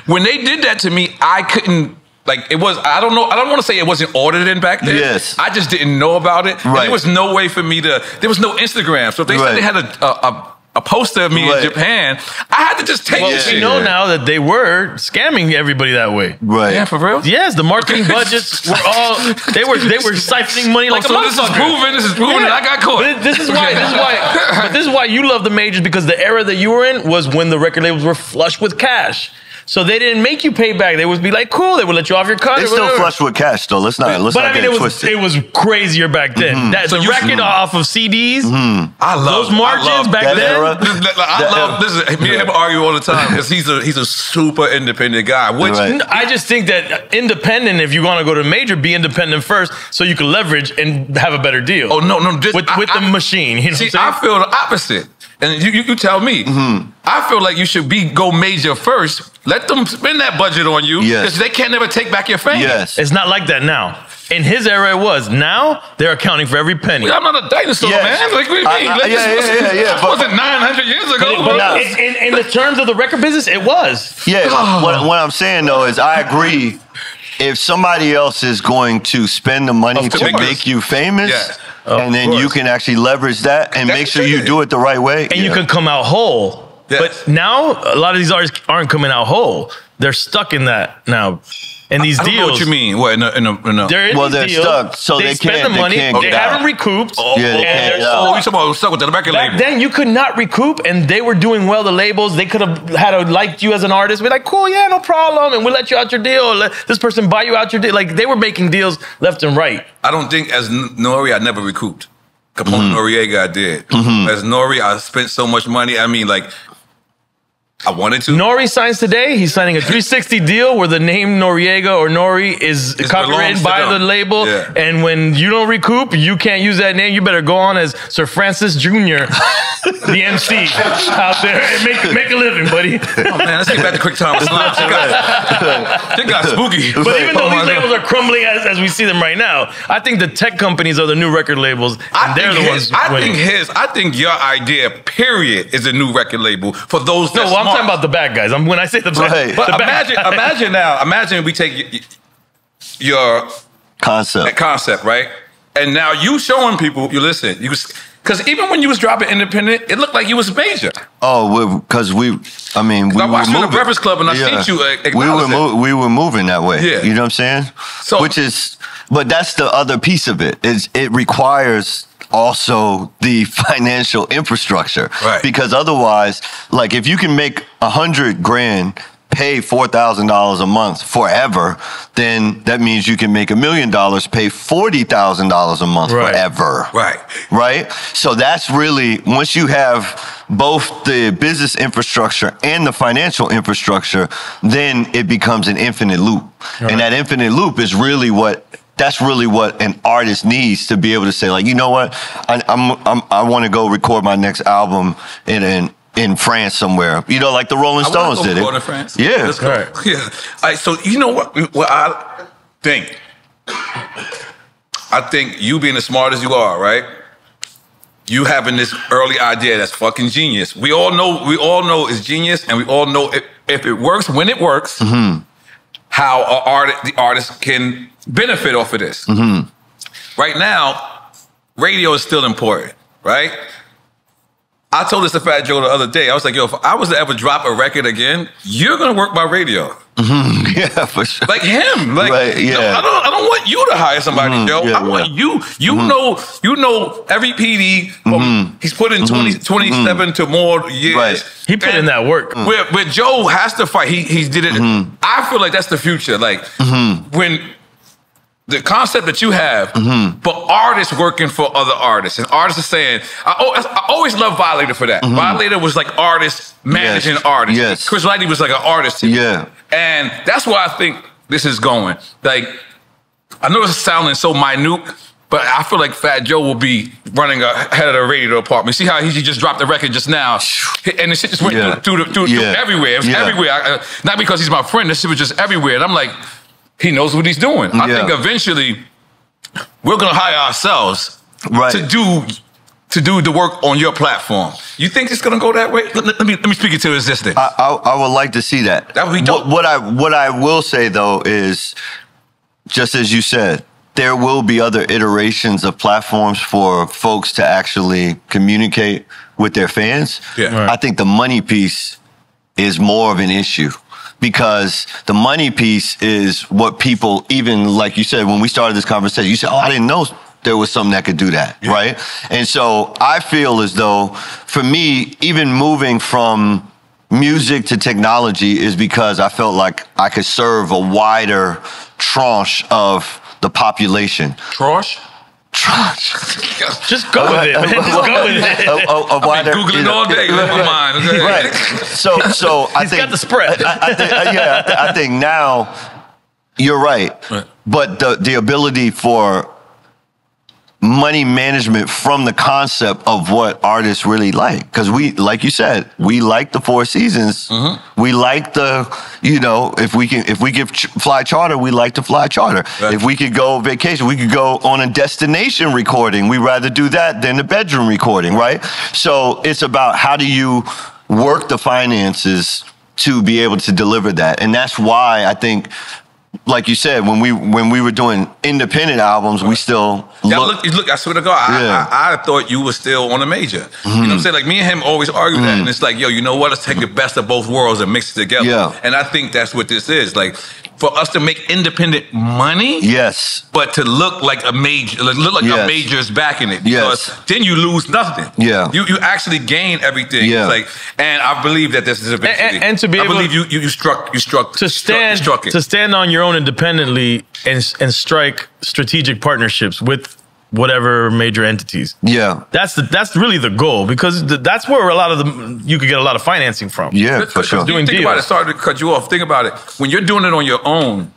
A: when they did that to me, I couldn't. Like, it was, I don't know, I don't want to say it wasn't ordered in back then.
C: Yes.
A: I just didn't know about it. Right. There was no way for me to, there was no Instagram. So if they said they had a poster of me in Japan, I had to just take it.
B: We know now that they were scamming everybody that way.
C: Right.
A: Yeah, for real?
B: Yes, the marketing budgets were all, they were siphoning money like a motherfucker.
A: This is proven that I got caught.
B: But this is why you love the majors, because the era that you were in was when the record labels were flush with cash. So they didn't make you pay back. They would be like, cool, they would let you off your cut.
C: It's still flush with cash, though. Let's not get it twisted.
B: It was crazier back then. The record off of CDs,
A: I love
B: those margins back then.
A: I love this. Me and him argue all the time because he's a super independent guy. Which
B: I just think that independent, if you want to go to major, be independent first so you can leverage and have a better deal.
A: Oh, no.
B: With the machine. You know
A: see, I feel the opposite. And you tell me. I feel like you should go major first. Let them spend that budget on you, because they can't never take back your fame.
C: Yes.
B: It's not like that now. In his era, it was. Now, they're accounting for every penny.
A: I'm not a dinosaur, man. Like, what do you mean? It wasn't 900 years ago.
B: But in the terms of the record business, it was.
C: Yeah. What I'm saying, though, is I agree. If somebody else is going to spend the money to make you famous, and then you can actually leverage that and make sure you do it the right way.
B: And you can come out whole. Yes. But now, a lot of these artists aren't coming out whole. They're stuck in that now. And these deals.
A: I don't know what you mean. What,
B: they're
C: stuck, so they
B: spend the money. They haven't recouped.
C: They can't.
A: You talking about stuck with the record label?
B: Back then, you could not recoup, and they were doing well. The labels, they could have liked you as an artist. Be like, cool, yeah, no problem, and we'll let you out your deal. Or let this person buy you out your deal. Like, they were making deals left and right.
A: I don't think as N.O.R.E, I never recouped. Capone Noriega, I did. As N.O.R.E, I spent so much money. I mean, like, I wanted to.
B: N.O.R.E signs today. He's signing a 360 deal where the name Noriega or N.O.R.E is copyrighted by the label. Yeah. And when you don't recoup, you can't use that name. You better go on as Sir Francis Jr., the MC, out there and make a living, buddy.
A: Oh, man, let's get back to Quick Time Slimes. It got spooky.
B: But even though these labels are crumbling as we see them right now, I think the tech companies are the new record labels. And they're the ones winning.
A: I think your idea, period, is a new record label for those that
B: I'm talking about the bad guys. When I say the bad,
A: but imagine we take your concept, right? And now you showing people, you listen, because even when you was dropping independent, it looked like you was major.
C: Oh, because we were
A: watched
C: moving.
A: The Breakfast Club and I seen you acknowledge
C: we were moving that way.
A: Yeah.
C: You know what I'm saying? So, but that's the other piece of it. It requires also the financial infrastructure. Right. Because otherwise, like if you can make 100 grand, pay $4,000 a month forever, then that means you can make $1 million, pay $40,000 a month forever. Right? So that's really, once you have both the business infrastructure and the financial infrastructure, then it becomes an infinite loop. And that infinite loop is really what that's really what an artist needs to be able to say, like, you know what, I want to go record my next album in France somewhere. You know, like the Rolling Stones did it.
A: Go to France.
C: Yeah.
A: Let's go.
B: Right.
A: Yeah. All right, so you know what I think? I think you being as smart as you are, right? You having this early idea that's fucking genius. We all know it's genius, and we all know if it works, when it works, how the artist can benefit off of this. Right now, radio is still important, right? I told this to Fat Joe the other day. I was like, yo, if I was to ever drop a record again, you're gonna work my radio.
C: Yeah, for sure.
A: Like him. Like,
C: right, yeah.
A: No, I don't want you to hire somebody, Joe.
C: Yeah,
A: I want you. You know every PD. He's put in 27 to more years.
C: Right.
B: He put in that work.
A: Where Joe has to fight. He did it. I feel like that's the future. Like when the concept that you have, but artists working for other artists, and artists are saying, I always love Violator for that. Violator was like artists managing artists.
C: Yes.
A: Chris Lighty was like an artist.
C: Yeah.
A: And that's where I think this is going. Like, I know it's sounding so minute, but I feel like Fat Joe will be running ahead of the radio department. See how he just dropped the record just now, and the shit just went through everywhere. It was everywhere. Not because he's my friend. This shit was just everywhere. And I'm like, he knows what he's doing. I think eventually we're gonna hire ourselves to do the work on your platform. You think it's gonna go that way? Let me speak it to existence.
C: I would like to see that.
A: That would be dope.
C: What I will say though is, just as you said, there will be other iterations of platforms for folks to actually communicate with their fans.
A: Yeah. Right.
C: I think the money piece is more of an issue. Because the money piece is what people, even like you said, when we started this conversation, you said, oh, I didn't know there was something that could do that, right? And so I feel as though, for me, even moving from music to technology is because I felt like I could serve a wider tranche of the population.
A: Tranche?
B: Just go with it, man. Just go with it.
A: I've been Googling all day. Never mind. Okay.
C: Right. So I think
B: got the spread.
C: I think now you're right. But the ability for money management from the concept of what artists really like. Because we, like you said, we like the Four Seasons. We like the, if we can fly charter, we like to fly charter. Right. If we could go vacation, we could go on a destination recording. We'd rather do that than the bedroom recording, right? So it's about how do you work the finances to be able to deliver that. And that's why I think, like you said, when we were doing independent albums, we still
A: look. I swear to God, I thought you were still on a major. You know what I'm saying? Like, me and him always argue that, and it's like, yo, you know what? Let's take the best of both worlds and mix it together.
C: Yeah.
A: And I think that's what this is. Like, for us to make independent money, but to look like a major, look like a major's backing it. Because then you lose nothing.
C: Yeah.
A: You actually gain everything.
C: Yeah.
A: It's like, and I believe that this is eventually.
B: And to be able,
A: I believe you struck
B: to stand on your own independently and strike strategic partnerships with whatever major entities.
C: Yeah.
B: That's really the goal, because that's where a lot of you could get a lot of financing from.
C: Yeah, for sure.
A: Think about it. Sorry to cut you off. Think about it. When you're doing it on your own,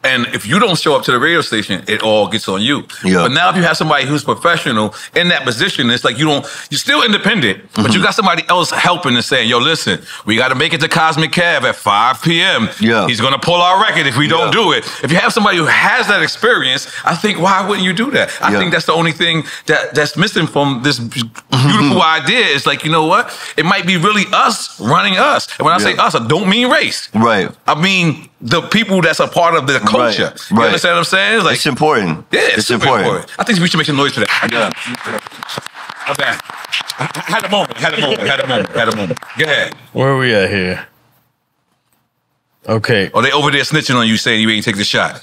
A: and if you don't show up to the radio station, it all gets on you.
C: Yeah.
A: But now if you have somebody who's professional in that position, it's like you're still independent, but you got somebody else helping and saying, yo, listen, we got to make it to Cosmic Cav at 5 p.m.
C: Yeah.
A: He's going to pull our record if we don't do it. If you have somebody who has that experience, I think, why wouldn't you do that? I think that's the only thing that's missing from this beautiful idea. Is like, you know what? It might be really us running us. And when I say us, I don't mean race.
C: Right.
A: I mean the people that's a part of the culture.
C: Right.
A: You understand what I'm saying? Like,
C: it's important.
A: Yeah, it's important. I think we should make some noise for that. Okay. I had a moment. Go ahead.
B: Where are we at here? Okay.
A: Or they over there snitching on you saying you ain't take the shot.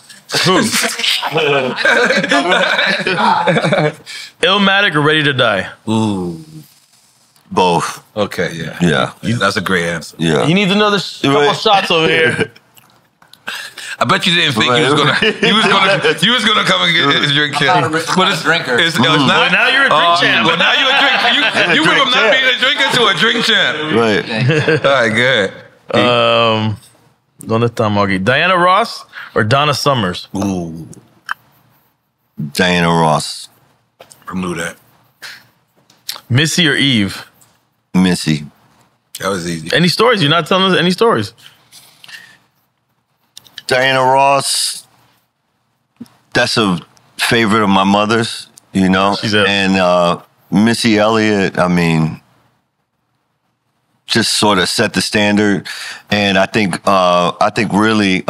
B: Illmatic or Ready to Die?
A: Ooh.
C: Both.
A: Okay, yeah. That's a great answer.
C: Yeah.
B: He needs another couple shots over here.
A: I bet you didn't think you was gonna come and get his drink, kid.
E: I'm not a drinker.
A: It's not.
B: Well, now you're a drink champ.
A: Well, now you're a drink. You went from not being a drinker to a drink champ.
C: Right.
A: All right, good.
B: ¿Dónde está Moggy? Diana Ross or Donna Summers?
A: Ooh.
C: Diana Ross.
A: Remove that.
B: Missy or Eve?
C: Missy.
A: That was easy.
B: Any stories? You're not telling us any stories.
C: Diana Ross, that's a favorite of my mother's, you know? And Missy Elliott, I mean, just sort of set the standard. And I think really...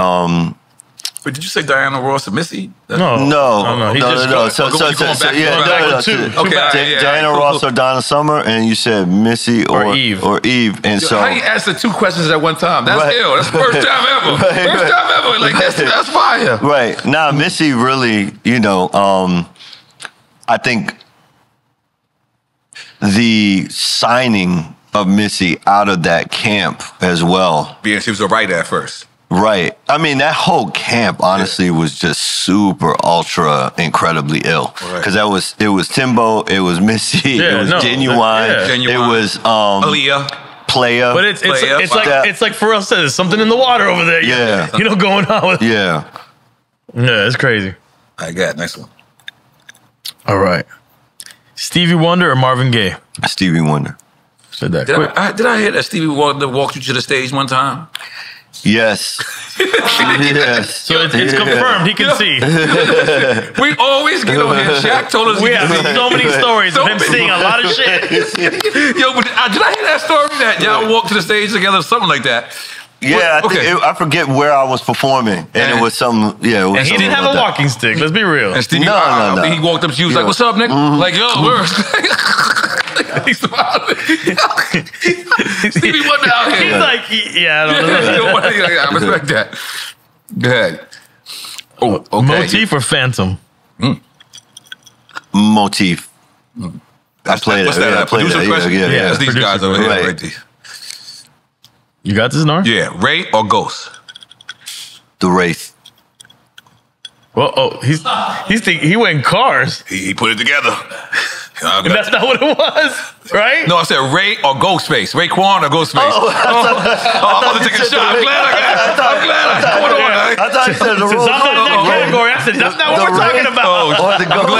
A: Wait, did you say Diana Ross or Missy?
C: No. So Diana Ross or Donna Summer, and you said Missy or Eve. And so
A: how you answer two questions at one time? That's ill. That's the first time ever. First time ever. Like that's fire.
C: Right. Now, Missy really, you know, I think the signing of Missy out of that camp as well.
A: Being she was a writer at first.
C: Right. I mean, that whole camp, honestly, was just super, ultra, incredibly ill. Because it was Timbo, it was Missy, it was Genuine, it was
A: Aaliyah.
C: Player.
B: But it's like Pharrell said, there's something in the water over there. You know, going on with
C: Yeah,
B: it's crazy.
A: I got next one.
B: All right. Stevie Wonder or Marvin Gaye?
C: Stevie Wonder.
B: Said that
A: did I hear that Stevie Wonder walked you to the stage one time?
C: Yes. Yes.
B: So it's confirmed. He can see.
A: We always get on here. Shaq told us
B: we have so many stories of him seeing a lot of shit.
A: Yo, but did I hear that story that y'all walked to the stage together, something like that?
C: Yeah, I forget where I was performing, and it was some. Yeah, it was
B: and he didn't have a walking stick. Let's be real.
A: And Stevie,
C: no.
A: He walked up to you, was like, "What's up, nigga?" Like, yo, he's smiling. Stevie Wonder out here.
B: He's like, yeah,
A: I respect that. Go ahead. Oh, okay.
B: Motif or Phantom?
C: Motif. I played
A: What's that? Producer question?
C: Yeah.
A: That's these guys over here. Right there.
B: You got this, N.O.R.E?
A: Yeah, Ray or Ghost?
C: The Wraith.
B: Well, he went Cars.
A: He put it together.
B: And that's not what it was, right?
A: No, I said Ray or Ghostface. Raekwon or Ghostface. I'm about to take a shot. I'm glad
C: I thought you said the
B: Since I'm not in that category, I said that's not what we're talking about.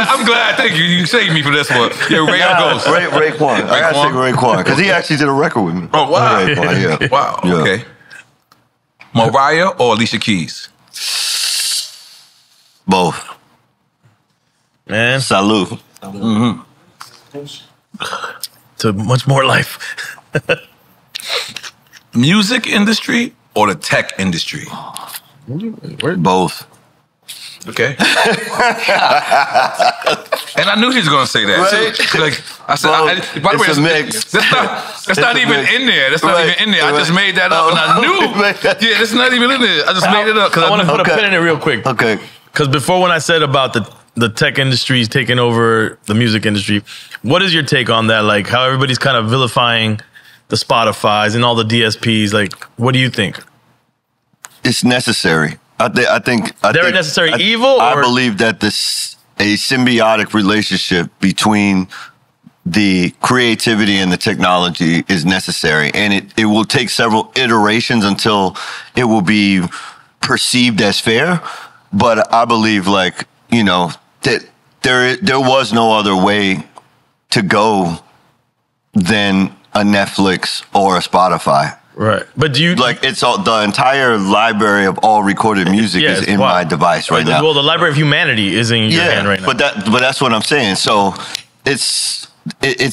A: I'm glad. Thank you. You saved me for this one. Yeah, Ray or Ghost.
C: Raekwon. I gotta say Raekwon because he actually did a record with me.
A: Oh wow.
C: Raekwon, yeah.
A: Wow.
C: Yeah.
A: Okay. Mariah or Alicia Keys?
C: Both.
B: Man.
C: Salute.
A: Mm-hmm.
B: To much more life.
A: Music industry or the tech industry?
C: Both.
A: Okay. And I knew he was going to say that.
C: Right?
A: So, like I said, by the way,
C: it's a mix.
A: That's not even in there. That's not even in there. I just made that up, and I knew. Yeah, that's not even in there. I just made it up because
B: I want to put a pin in it real quick.
C: Okay.
B: Because before, when I said about the tech industry taking over the music industry, what is your take on that? Like how everybody's kind of vilifying the Spotifys and all the DSPs. Like, what do you think?
C: It's necessary. I think
B: they're a necessary evil.
C: I believe that a symbiotic relationship between the creativity and the technology is necessary, and it will take several iterations until it will be perceived as fair. But I believe, like, you know, that there was no other way to go than a Netflix or a Spotify.
B: Right. But do you
C: like it's all the entire library of all recorded music is in my device right now.
B: Well, the library of humanity is in your hand right now.
C: But that's what I'm saying. So it's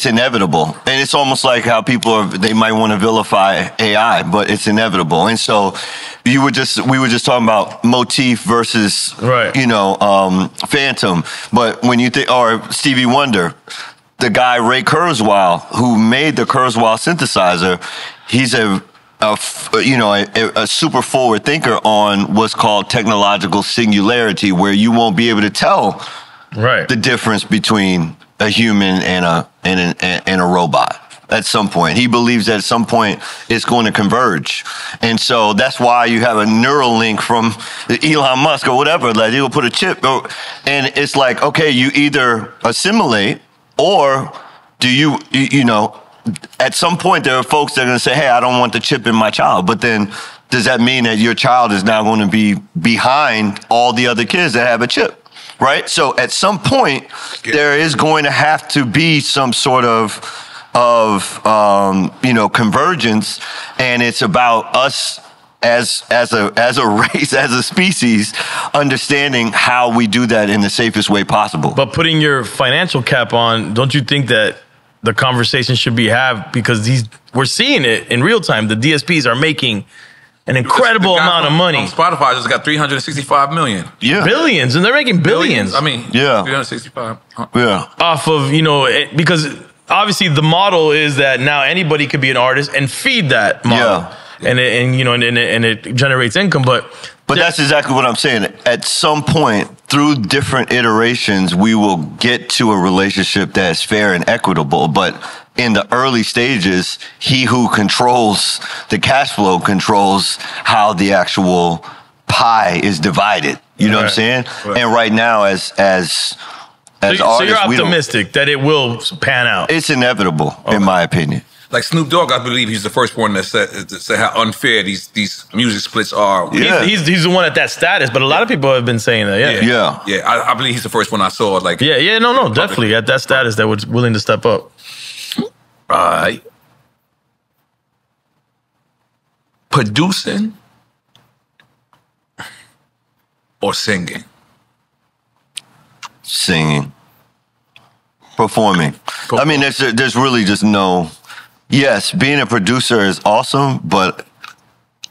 C: inevitable, and it's almost like how they might want to vilify AI, but it's inevitable. And so we were just talking about Motif versus Phantom, but when you think or Stevie Wonder, the guy Ray Kurzweil who made the Kurzweil synthesizer, he's a super forward thinker on what's called technological singularity, where you won't be able to tell the difference between a human and a robot at some point. He believes that at some point it's going to converge. And so that's why you have a neural link from Elon Musk or whatever, like he'll put a chip and it's like, okay, you either assimilate or do you at some point there are folks that are going to say, hey, I don't want the chip in my child. But then does that mean that your child is now going to be behind all the other kids that have a chip? right? So at some point, there is going to have to be some sort of convergence, and it's about us as a race, as a species, understanding how we do that in the safest way possible.
B: But putting your financial cap on, don't you think that the conversation should be had, because we're seeing it in real time. The DSPs are making an incredible amount of money.
A: Spotify just got 365 million.
C: Yeah.
B: Billions, and they're making billions.
A: I mean,
C: yeah.
A: 365.
C: Yeah.
B: Off of, because obviously the model is that now anybody could be an artist and feed that model.
C: Yeah.
B: And it generates income, but
C: that's exactly what I'm saying. At some point, through different iterations, we will get to a relationship that's fair and equitable. But in the early stages, he who controls the cash flow controls how the actual pie is divided. You know what I'm saying? Right. And right now, as artists,
B: so you're optimistic that it will pan out.
C: It's inevitable, in my opinion.
A: Like Snoop Dogg, I believe he's the first one that said how unfair these music splits are.
B: Yeah. He's the one at that status, but a lot of people have been saying that.
C: Yeah.
A: I believe he's the first one I saw. Like,
B: no, definitely at that status that was willing to step up.
A: Right. Producing or singing?
C: Singing. Performing. I mean, there's really just no. Yes, being a producer is awesome, but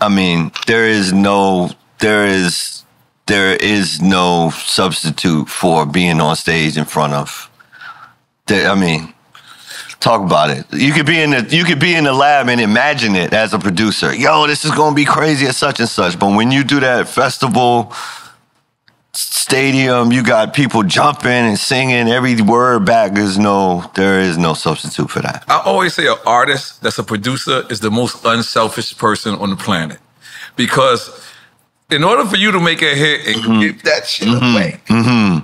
C: I mean, there is no substitute for being on stage in front of. I mean, talk about it. You could be in the lab and imagine it as a producer. Yo, this is gonna be crazy at such and such. But when you do that festival, stadium, you got people jumping and singing every word back. There is no substitute for that.
A: I always say an artist that's a producer is the most unselfish person on the planet, because in order for you to make a hit and give that shit away,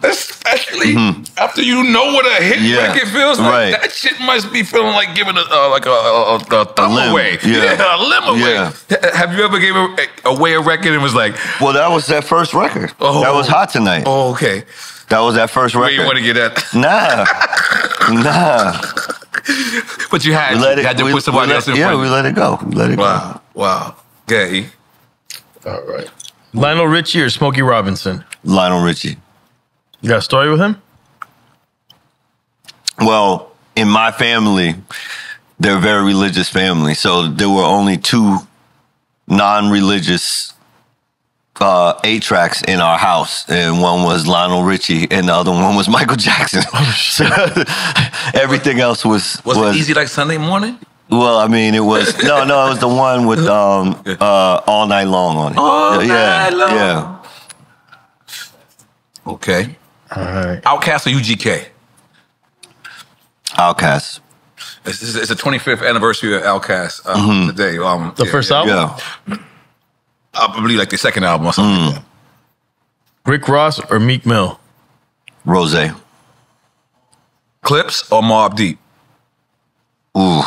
A: especially after you know what a hit record feels like, that shit must be feeling like giving a thumb away. A limb away.
C: Yeah.
A: Have you ever gave away a record and was like...
C: Well, that was that first record. Oh. That was Hot Tonight.
A: Oh, okay.
C: That was that first record.
A: You didn't want to get that?
C: Nah.
A: But you had to put somebody else in front.
C: Yeah, we let it go.
A: Wow. Okay.
C: All right.
B: Lionel Richie or Smokey Robinson?
C: Lionel Richie.
B: You got a story with him?
C: Well, in my family, they're a very religious family. So there were only two non-religious 8-tracks in our house. And one was Lionel Richie and the other one was Michael Jackson. So everything else was...
A: Was it Easy Like Sunday Morning?
C: Well, I mean, it was... No, it was the one with All Night Long on it.
A: All Night Long.
C: Yeah.
A: Okay.
B: All right.
A: Outkast or UGK?
C: Outkast.
A: It's the 25th anniversary of Outkast today.
B: The first album?
C: Yeah.
A: I believe like the second album or something like that.
B: Rick Ross or Meek Mill?
C: Rose.
A: Clips or Mobb Deep?
C: Ooh.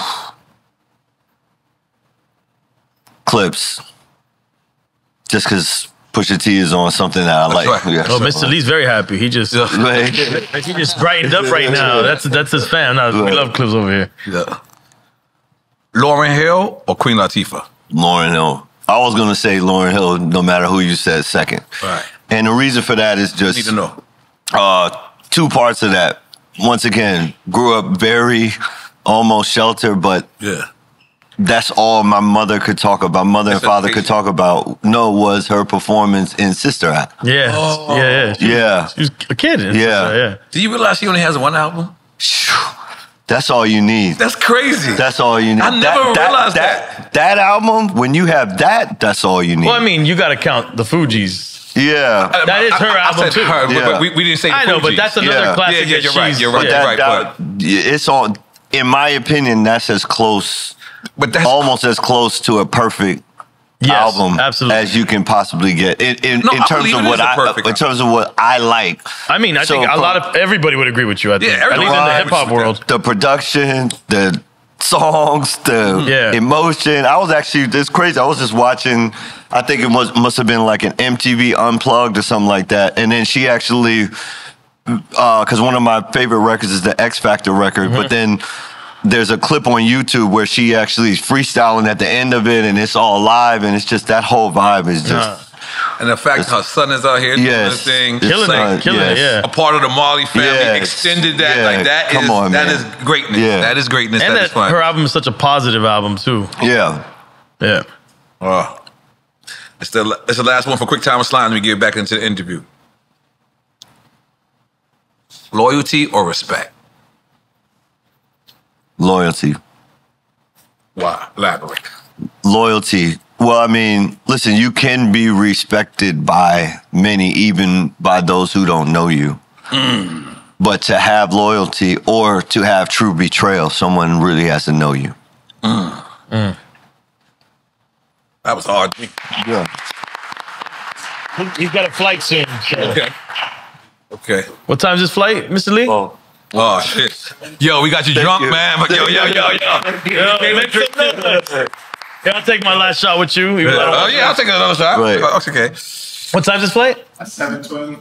C: Clips. Just because Pusha T is on something that I like.
A: Right.
C: Yeah.
B: Oh, Mr. Lee's very happy. He just brightened up right now. That's his fan. We love Clips over here.
A: Yeah. Lauryn Hill or Queen Latifah?
C: Lauryn Hill. I was going to say Lauryn Hill no matter who you said second.
A: Right.
C: And the reason for that is just...
A: Need to know.
C: Two parts of that. Once again, grew up very almost sheltered, but... Yeah. That's all my mother could talk about. Mother and father could talk about. Was her performance in Sister Act.
B: Yeah.
A: Oh.
C: Yeah.
B: She was a kid.
C: Yeah.
A: Do you realize she only has one album?
C: That's all you need.
A: That's crazy.
C: That's all you need.
A: I never realized that.
C: That album, when you have that, that's all you need.
B: Well, I mean, you got to count the Fugees.
C: Yeah.
B: That is her album,
A: I said
B: too.
A: But we didn't say the
B: I know,
A: Fugees.
B: but that's another classic.
A: Yeah, you're right. But
C: it's all, in my opinion, that's as close... But that's almost as close to a perfect album as you can possibly get in terms of what I like.
B: I mean, I think everybody would agree with you. I think, at least in the hip hop world,
C: the production, the songs, the emotion. It's crazy. I was just watching. I think it must have been like an MTV Unplugged or something like that, and then she actually because one of my favorite records is the X Factor record, but then there's a clip on YouTube where she actually is freestyling at the end of it, and it's all live, and it's just that whole vibe is just.
A: And the fact her son is out here doing this thing,
B: killing it,
A: a part of the Marley family, extended that, like that is greatness. Yeah. That is greatness.
B: And
A: that is fun.
B: Her album is such a positive album too.
C: Yeah.
A: It's the last one for Quick Time with Slime. We get back into the interview. Loyalty or respect?
C: Loyalty.
A: Why? Elaborate.
C: Loyalty. Well, I mean, listen, you can be respected by many, even by those who don't know you. But to have loyalty or to have true betrayal, someone really has to know you.
A: That was hard.
C: Yeah.
B: He's got a flight soon. So.
C: Okay.
B: What time's his flight, Mr. Lee?
A: Oh, shit. Yo, we got you drunk, man. But yo.
B: Yeah, I'll take my last shot with you.
A: I'll take another shot.
C: Right.
A: Okay.
B: What time's his flight?
E: 7:20.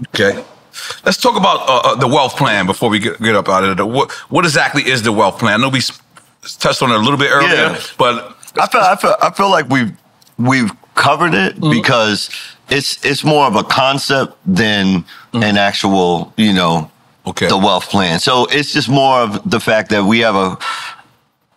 A: Okay. Let's talk about the wealth plan before we get up out of it. What exactly is the wealth plan? I know we touched on it a little bit earlier, but
C: I feel like we've covered it because it's more of a concept than an actual, the wealth plan. So it's just more of the fact that we have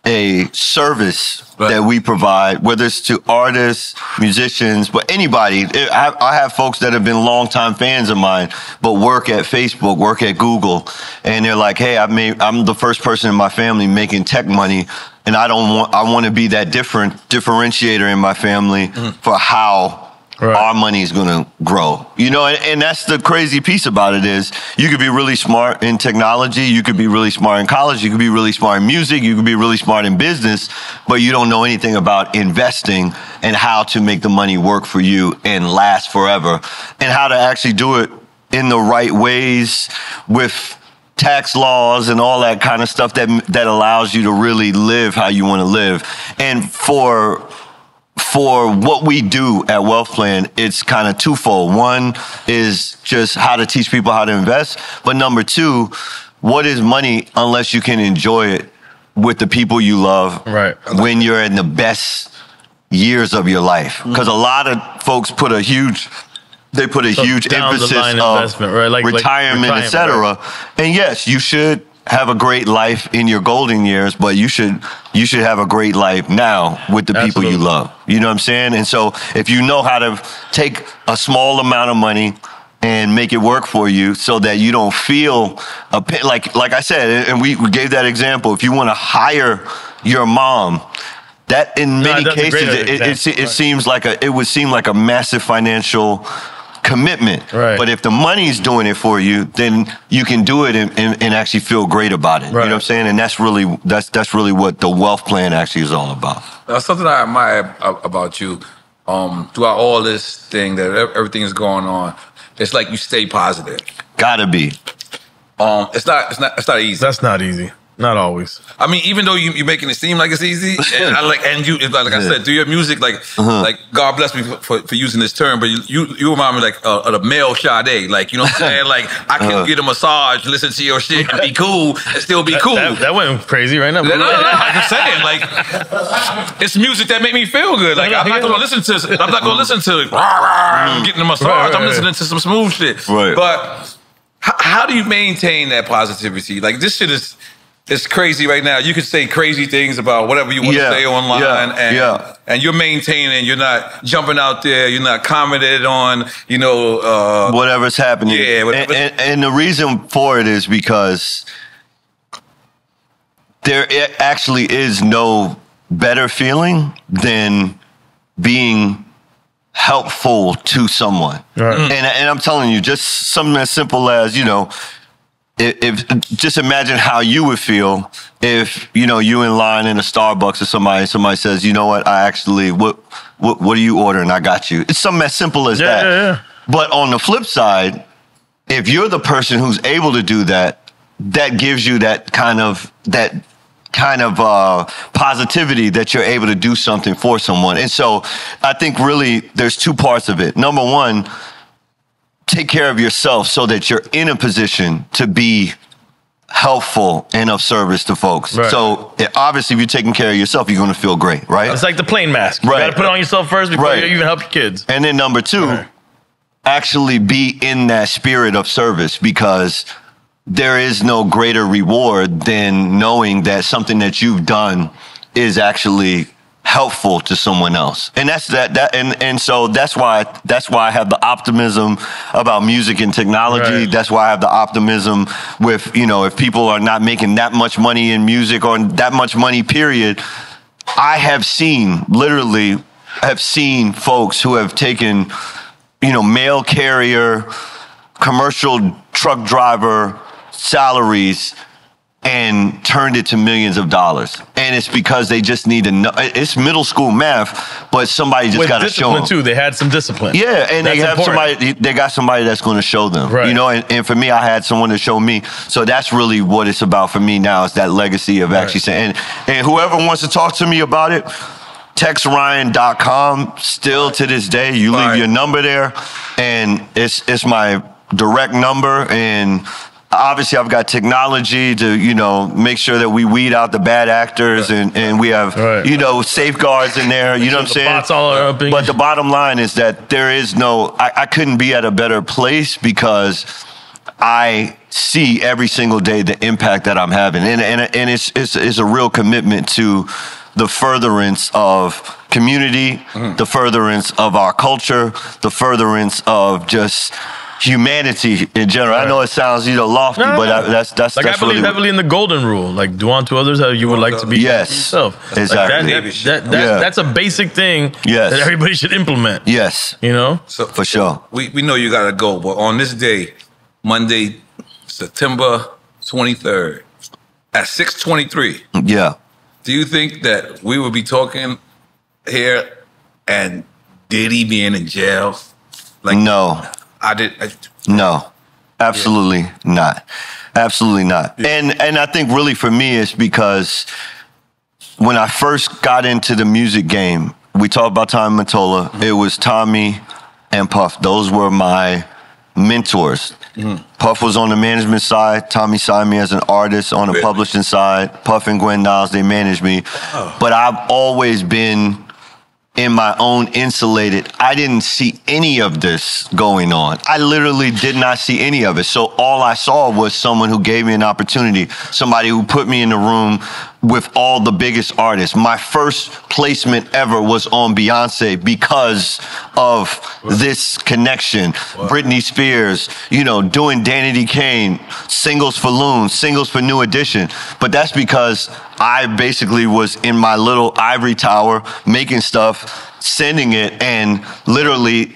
C: a service that we provide, whether it's to artists, musicians, but anybody. I have folks that have been longtime fans of mine, but work at Facebook, work at Google, and they're like, "Hey, I'm the first person in my family making tech money, and I want to be that differentiator in my family for how." Our money is going to grow, and that's the crazy piece about it is you could be really smart in technology. You could be really smart in college. You could be really smart in music. You could be really smart in business, but you don't know anything about investing and how to make the money work for you and last forever and how to actually do it in the right ways with tax laws and all that kind of stuff that allows you to really live how you want to live. And for what we do at Wealth Plan, it's kind of twofold. One is just how to teach people how to invest. But number two, what is money unless you can enjoy it with the people you love when you're in the best years of your life? Because a lot of folks put a huge emphasis of retirement, et cetera. And yes, you should have a great life in your golden years, but you should have a great life now with the people you love. You know what I'm saying? And so if you know how to take a small amount of money and make it work for you so that you don't feel like I said, and we gave that example, if you want to hire your mom, that in many cases it would seem like a massive financial commitment. But if the money's doing it for you, then you can do it and actually feel great about it. You know what I'm saying? And that's really what the wealth plan actually is all about.
A: Something I admire about you throughout all this thing that everything is going on. It's like you stay positive.
C: Gotta be.
A: It's not easy.
B: That's not easy. Not always.
A: I mean, even though you're making it seem like it's easy, and I said, through your music, like God bless me for using this term, but you remind me of the male Sade, like, you know what I'm saying? Like, I can get a massage, listen to your shit, and be cool, and still be cool.
B: That went crazy right now.
A: No, I'm just saying, like, it's music that make me feel good. Like, I'm not gonna listen to getting a massage. I'm listening to some smooth shit. But how do you maintain that positivity? Like, this shit is. It's crazy right now. You can say crazy things about whatever you want to say online, and you're maintaining. You're not jumping out there. You're not commenting on,
C: whatever's happening. And the reason for it is because there actually is no better feeling than being helpful to someone. And I'm telling you, just something as simple as, if just imagine how you would feel if you in line in a Starbucks or somebody says, you know what, what are you ordering? I got you. It's something as simple as that. But on the flip side, if you're the person who's able to do that, that gives you that kind of positivity that you're able to do something for someone. And so I think really there's two parts of it. Number one, take care of yourself so that you're in a position to be helpful and of service to folks.
B: Right.
C: So obviously, if you're taking care of yourself, you're going to feel great, right?
B: It's like the plane mask. You got to put it on yourself first before you even help your kids.
C: And then number two, actually be in that spirit of service, because there is no greater reward than knowing that something that you've done is actually helpful to someone else. And that's and so that's why I have the optimism about music and technology.
B: Right.
C: That's why I have the optimism with, if people are not making that much money in music or that much money, period. I have seen folks who have taken, mail carrier, commercial truck driver salaries and turned it to millions of dollars. And it's because they just need to know. It's middle school math, but somebody just got to show them.
B: Too. They had some discipline.
C: Yeah, and they have
B: important.
C: they got somebody that's going to show them.
B: Right.
C: And for me, I had someone to show me. So that's really what it's about for me now, is that legacy of actually saying, and whoever wants to talk to me about it, textryan.com. Still to this day, you leave your number there, and it's my direct number. And obviously, I've got technology to, make sure that we weed out the bad actors, and we have, safeguards in there. You know what I'm saying?
B: Bots all are
C: but the bottom line is that there is I couldn't be at a better place, because I see every single day the impact that I'm having, and it's a real commitment to the furtherance of community, the furtherance of our culture, the furtherance of just humanity in general. Right. I know it sounds lofty, but that's
B: like, I believe heavily in the golden rule, like do unto others how you would like to be yourself.
C: Exactly.
B: Like that's a basic thing that everybody should implement.
C: Yes,
A: So
C: for sure.
A: We know you gotta go, but on this day, Monday, September 23rd, at 6:23.
C: Yeah.
A: Do you think that we will be talking here and Diddy being in jail? Like,
C: no. No, absolutely not. Absolutely not. Yeah. And I think really for me, it's because when I first got into the music game, we talked about Tommy Mottola. It was Tommy and Puff. Those were my mentors. Puff was on the management side. Tommy signed me as an artist on the publishing side. Puff and Gwen Niles, they managed me. But I've always been in my own insulated. I didn't see any of this going on. I literally did not see any of it. So all I saw was someone who gave me an opportunity, somebody who put me in the room with all the biggest artists. My first placement ever was on Beyonce because of this connection. Britney Spears, doing Danity Kane, singles for Loon, singles for New Edition. But that's because I basically was in my little ivory tower making stuff, sending it, and literally,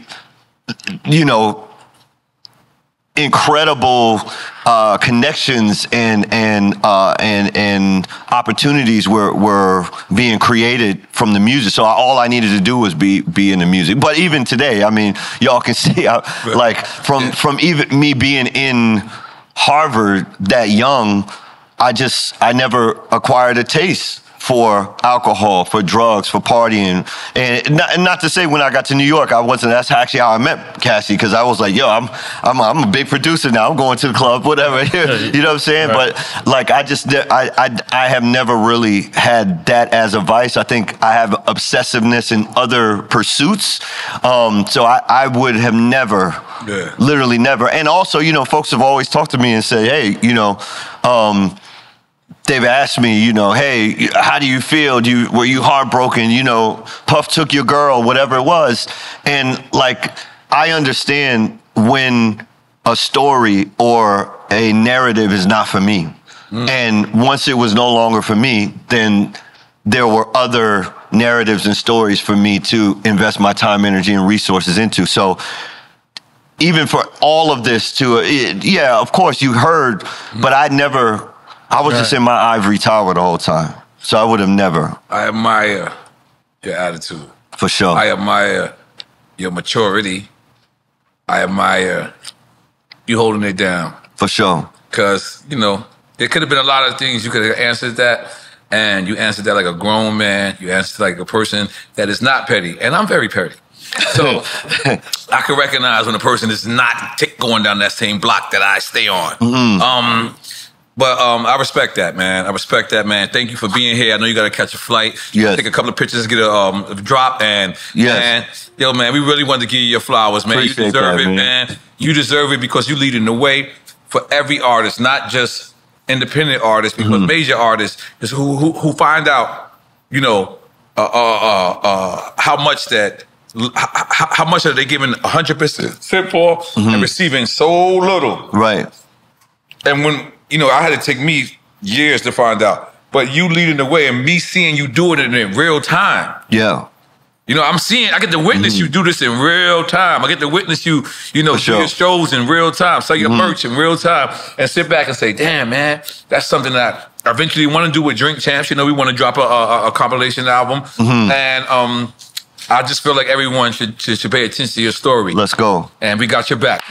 C: incredible connections and opportunities were being created from the music. So all I needed to do was be in the music. But even today, I mean, y'all can see from even me being in Harvard that young, I never acquired a taste for alcohol, for drugs, for partying. And not to say when I got to New York, I wasn't, that's actually how I met Cassie, because I was like, yo, I'm a big producer now. I'm going to the club, whatever. You know what I'm saying? Right. But like, I have never really had that as a vice. I think I have obsessiveness in other pursuits. So I would have never, literally never. And also, folks have always talked to me and say, hey, they've asked me, hey, how do you feel? Were you heartbroken? Puff took your girl, whatever it was. And like, I understand when a story or a narrative is not for me. And once it was no longer for me, then there were other narratives and stories for me to invest my time, energy, and resources into. So even for all of this of course you heard, but I was just in my ivory tower the whole time. So I would have never.
A: I admire your attitude.
C: For sure.
A: I admire your maturity. I admire you holding it down.
C: For sure.
A: Because, there could have been a lot of things you could have answered that, and you answered that like a grown man. You answered like a person that is not petty. And I'm very petty. So I can recognize when a person is not going down that same block that I stay on. But I respect that, man. I respect that, man. Thank you for being here. I know you got to catch a flight.
C: Yes.
A: Take a couple of pictures, get a drop, and man, yo, man, we really wanted to give you your flowers, man.
C: Appreciate
A: you deserve
C: that,
A: it, man. You deserve it because you leading the way for every artist, not just independent artists, because major artists is who find out, you know, how much are they giving 100% for and receiving so little.
C: Right.
A: And when, you know, I had to take me years to find out, but you leading the way and me seeing you do it in real time.
C: Yeah.
A: You know, I get to witness you do this in real time. I get to witness you, you know, do your shows in real time, sell your merch in real time, and sit back and say, damn, man, that's something that I eventually want to do with Drink Champs. You know, we want to drop a compilation album. And I just feel like everyone should pay attention to your story.
C: Let's go.
A: And we got your back.